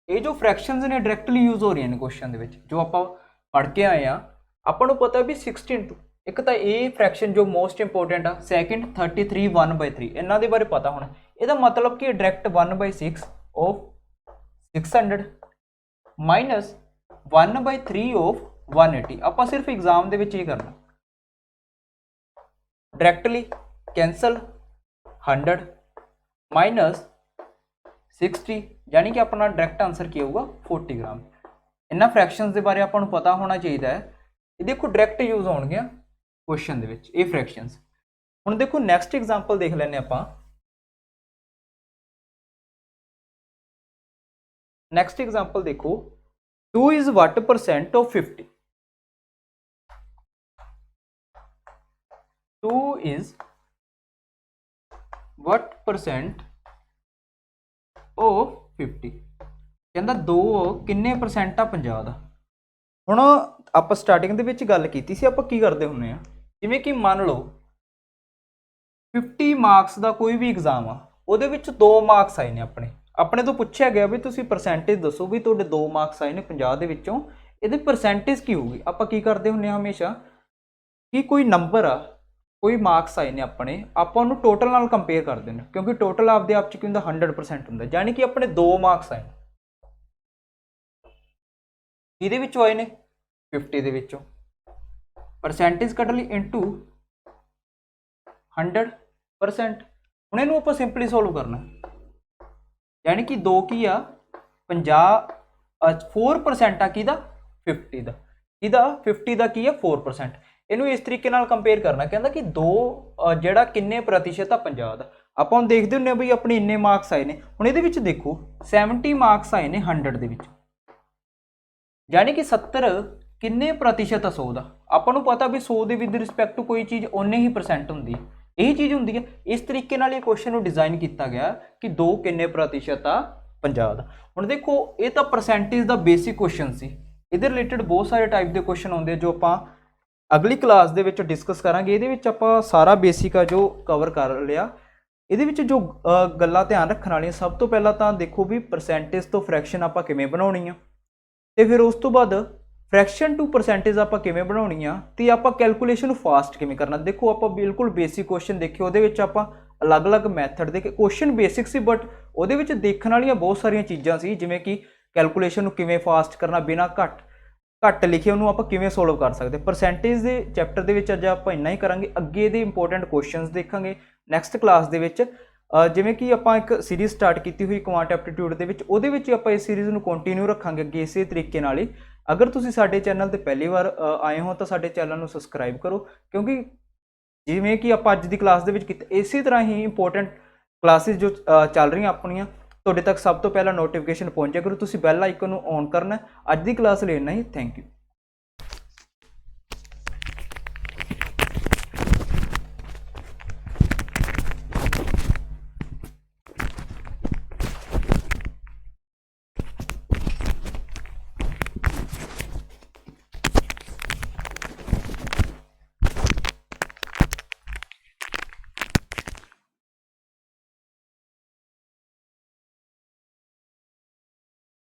ਇਹ ਜੋ ਫ੍ਰੈਕਸ਼ਨਸ ਨੇ ਡਾਇਰੈਕਟਲੀ ਯੂਜ਼ ਹੋ ਰਹੀਆਂ ਨੇ ਕੁਐਸਚਨ ਦੇ ਵਿੱਚ, ਜੋ ਆਪਾਂ ਪੜ੍ਹ ਕੇ ਆਏ ਆ। ਆਪਾਂ ਨੂੰ ਪਤਾ ਵੀ 16 ਇੱਕ ਤਾਂ ਇਹ ਫ੍ਰੈਕਸ਼ਨ ਜੋ ਮੋਸਟ ਇੰਪੋਰਟੈਂਟ ਆ, ਸੈਕਿੰਡ 33 1/3 ਇਹਨਾਂ ਦੇ ਬਾਰੇ ਪਤਾ ਹੋਣਾ। ਇਹਦਾ ਮਤਲਬ ਕਿ ਡਾਇਰੈਕਟ 1/6 ਆਫ 600 ਮਾਈਨਸ 1/3 ਆਫ 180। ਆਪਾਂ ਸਿਰਫ ਐਗਜ਼ਾਮ ਦੇ ਵਿੱਚ ਇਹ ਕਰਨਾ, ਡਾਇਰੈਕਟਲੀ ਕੈਂਸਲ 100 ਮਾਈਨਸ 60, यानी कि अपना डायरेक्ट आंसर क्या होगा 40 ग्राम। इन्होंने फ्रैक्शंस के बारे आपको पता होना चाहिए है। ये देखो डायरेक्ट यूज होंगे क्वेश्चन दे विच ये फ्रैक्शंस। हुण देखो नैक्सट एग्जाम्पल देख लैंदे आपां। नैक्सट एग्जाम्पल देखो 2 is what percent of 50। 2 is what percent of 50 ਕਹਿੰਦਾ 2 ਕਿੰਨੇ ਪਰਸੈਂਟ ਆ 50 ਦਾ। ਹੁਣ ਆਪਾਂ ਸਟਾਰਟਿੰਗ ਦੇ ਵਿੱਚ ਗੱਲ ਕੀਤੀ ਸੀ, ਆਪਾਂ ਕੀ ਕਰਦੇ ਹੁੰਨੇ ਆ, ਜਿਵੇਂ ਕਿ ਮੰਨ ਲਓ 50 ਮਾਰਕਸ ਦਾ ਕੋਈ ਵੀ ਐਗਜ਼ਾਮ ਆ, ਉਹਦੇ ਵਿੱਚ 2 ਮਾਰਕਸ ਆਏ ਨੇ। ਆਪਣੇ ਤੋਂ ਪੁੱਛਿਆ ਗਿਆ ਵੀ ਤੁਸੀਂ ਪਰਸੈਂਟੇਜ ਦੱਸੋ ਵੀ ਤੁਹਾਡੇ 2 ਮਾਰਕਸ ਆਏ ਨੇ 50 ਦੇ ਵਿੱਚੋਂ, ਇਹਦੀ ਪਰਸੈਂਟੇਜ ਕੀ ਹੋਊਗੀ। ਆਪਾਂ ਕੀ ਕਰਦੇ ਹੁੰਨੇ ਆ ਹਮੇਸ਼ਾ ਕਿ ਕੋਈ ਨੰਬਰ ਆ, ਕੋਈ ਮਾਰਕਸ ਆਏ ਨੇ ਆਪਣੇ, ਆਪਾਂ ਉਹਨੂੰ ਟੋਟਲ ਨਾਲ ਕੰਪੇਅਰ ਕਰਦੇ ਨੇ, ਕਿਉਂਕਿ ਟੋਟਲ ਆਪਦੇ ਆਪ 'ਚ ਕੀ ਹੁੰਦਾ 100% ਹੁੰਦਾ। ਯਾਨੀ ਕਿ ਆਪਣੇ 2 ਮਾਰਕਸ ਆਏ ਇਹਦੇ ਵਿੱਚੋਂ ਆਏ ਨੇ 50 ਦੇ ਵਿੱਚੋਂ, ਪਰਸੈਂਟੇਜ ਕੱਢ ਲਈ ਇਨਟੂ 100%। ਹੁਣ ਇਹਨੂੰ ਆਪਾਂ ਸਿੰਪਲੀ ਸੋਲਵ ਕਰਨਾ, ਯਾਨੀ ਕਿ 2 ਕੀ ਆ 50 4% ਆ ਕਿਹਦਾ 50 ਦਾ, ਕਿਹਦਾ 50 ਦਾ ਕੀ ਆ 4%। ਇਹਨੂੰ ਇਸ ਤਰੀਕੇ ਨਾਲ ਕੰਪੇਅਰ ਕਰਨਾ, ਕਹਿੰਦਾ ਕਿ 2 ਜਿਹੜਾ ਕਿੰਨੇ ਪ੍ਰਤੀਸ਼ਤ ਆ 50 ਦਾ। ਆਪਾਂ ਹੁਣ ਦੇਖਦੇ ਹੁੰਦੇ ਆ ਬਈ ਆਪਣੇ ਇੰਨੇ ਮਾਰਕਸ ਆਏ ਨੇ। ਹੁਣ ਇਹਦੇ ਵਿੱਚ ਦੇਖੋ 70 ਮਾਰਕਸ ਆਏ ਨੇ 100 ਦੇ ਵਿੱਚ, ਯਾਨੀ ਕਿ 70 ਕਿੰਨੇ ਪ੍ਰਤੀਸ਼ਤ ਆ 100 ਦਾ। ਆਪਾਂ ਨੂੰ ਪਤਾ ਵੀ 100 ਦੇ ਵਿਦ ਰਿਸਪੈਕਟ ਟੂ ਕੋਈ ਚੀਜ਼ ਓਨੇ ਹੀ % ਹੁੰਦੀ ਹੈ, ਇਹੀ ਚੀਜ਼ ਹੁੰਦੀ ਹੈ। ਇਸ ਤਰੀਕੇ ਨਾਲ ਇਹ ਕੁਐਸਚਨ ਨੂੰ ਡਿਜ਼ਾਈਨ ਕੀਤਾ ਗਿਆ ਕਿ 2 ਕਿੰਨੇ ਪ੍ਰਤੀਸ਼ਤ ਆ 50 ਦਾ। ਹੁਣ ਦੇਖੋ ਇਹ ਤਾਂ ਪਰਸੈਂਟੇਜ ਦਾ ਬੇਸਿਕ ਕੁਐਸਚਨ ਸੀ, ਇਹਦੇ ਰਿਲੇਟਡ ਬਹੁਤ ਸਾਰੇ ਟਾਈਪ ਦੇ ਕੁਐਸਚਨ ਆਉਂਦੇ ਜੋ ਆਪਾਂ ਅਗਲੀ ਕਲਾਸ ਦੇ ਵਿੱਚ ਡਿਸਕਸ ਕਰਾਂਗੇ। ਇਹਦੇ ਵਿੱਚ ਆਪਾਂ ਸਾਰਾ ਬੇਸਿਕ ਆ ਜੋ ਕਵਰ ਕਰ ਲਿਆ। ਇਹਦੇ ਵਿੱਚ ਜੋ ਗੱਲਾਂ ਧਿਆਨ ਰੱਖਣ ਵਾਲੀਆਂ, ਸਭ ਤੋਂ ਪਹਿਲਾਂ ਤਾਂ ਦੇਖੋ ਵੀ ਪਰਸੈਂਟੇਜ ਤੋਂ ਫ੍ਰੈਕਸ਼ਨ ਆਪਾਂ ਕਿਵੇਂ ਬਣਾਉਣੀ ਆ, ਤੇ ਫਿਰ ਉਸ ਤੋਂ ਬਾਅਦ ਫ੍ਰੈਕਸ਼ਨ ਟੂ ਪਰਸੈਂਟੇਜ ਆਪਾਂ ਕਿਵੇਂ ਬਣਾਉਣੀ ਆ, ਤੇ ਆਪਾਂ ਕੈਲਕੂਲੇਸ਼ਨ ਨੂੰ ਫਾਸਟ ਕਿਵੇਂ ਕਰਨਾ। ਦੇਖੋ ਆਪਾਂ ਬਿਲਕੁਲ ਬੇਸਿਕ ਕੁਐਸਚਨ ਦੇਖੇ, ਉਹਦੇ ਵਿੱਚ ਆਪਾਂ ਅਲੱਗ-ਅਲੱਗ ਮੈਥਡ ਦੇ ਕੇ, ਕੁਐਸਚਨ ਬੇਸਿਕ ਸੀ ਬਟ ਉਹਦੇ ਵਿੱਚ ਦੇਖਣ ਵਾਲੀਆਂ ਬਹੁਤ ਸਾਰੀਆਂ ਚੀਜ਼ਾਂ ਸੀ, ਜਿਵੇਂ ਕਿ ਕੈਲਕੂਲੇਸ਼ਨ ਨੂੰ ਕਿਵੇਂ ਫਾਸਟ ਕਰਨਾ, ਬਿਨਾਂ ਘੱਟ ਲਿਖੇ ਉਹਨੂੰ ਆਪਾਂ ਕਿਵੇਂ ਸੋਲਵ ਕਰ ਸਕਦੇ। ਪਰਸੈਂਟੇਜ ਦੇ ਚੈਪਟਰ ਦੇ ਵਿੱਚ ਅੱਜ ਆਪਾਂ ਇੰਨਾ ਹੀ ਕਰਾਂਗੇ। ਅੱਗੇ ਇਹਦੇ ਇੰਪੋਰਟੈਂਟ ਕੁਐਸਚਨਸ ਦੇਖਾਂਗੇ ਨੈਕਸਟ ਕਲਾਸ ਦੇ ਵਿੱਚ। ਜਿਵੇਂ ਕਿ ਆਪਾਂ ਇੱਕ ਸੀਰੀਜ਼ ਸਟਾਰਟ ਕੀਤੀ ਹੋਈ ਕੁਆਂਟ ਐਪਟੀਟਿਊਡ ਦੇ ਵਿੱਚ, ਉਹਦੇ ਵਿੱਚ ਆਪਾਂ ਇਸ ਸੀਰੀਜ਼ ਨੂੰ ਕੰਟੀਨਿਊ ਰੱਖਾਂਗੇ ਅੱਗੇ ਇਸੇ ਤਰੀਕੇ ਨਾਲ ਹੀ। ਅਗਰ ਤੁਸੀਂ ਸਾਡੇ ਚੈਨਲ ਤੇ ਪਹਿਲੀ ਵਾਰ ਆਏ ਹੋ ਤਾਂ ਸਾਡੇ ਚੈਨਲ ਨੂੰ ਸਬਸਕ੍ਰਾਈਬ ਕਰੋ, ਕਿਉਂਕਿ ਜਿਵੇਂ ਕਿ ਆਪਾਂ ਅੱਜ ਦੀ ਕਲਾਸ ਦੇ ਵਿੱਚ ਕੀਤਾ, ਇਸੇ ਤਰ੍ਹਾਂ ਹੀ ਇੰਪੋਰਟੈਂਟ ਕਲਾਸਿਸ ਜੋ ਚੱਲ ਰਹੀਆਂ ਆਪਣੀਆਂ ਤੁਹਾਡੇ ਤੱਕ ਸਭ ਤੋਂ ਪਹਿਲਾਂ ਨੋਟੀਫਿਕੇਸ਼ਨ ਪਹੁੰਚਿਆ ਕਰੂ। ਤੁਸੀਂ ਬੈਲ ਆਈਕਨ ਨੂੰ ਔਨ ਕਰਨਾ। ਅੱਜ ਦੀ ਕਲਾਸ ਲਈ ਇੰਨਾ ਹੀ। Thank you.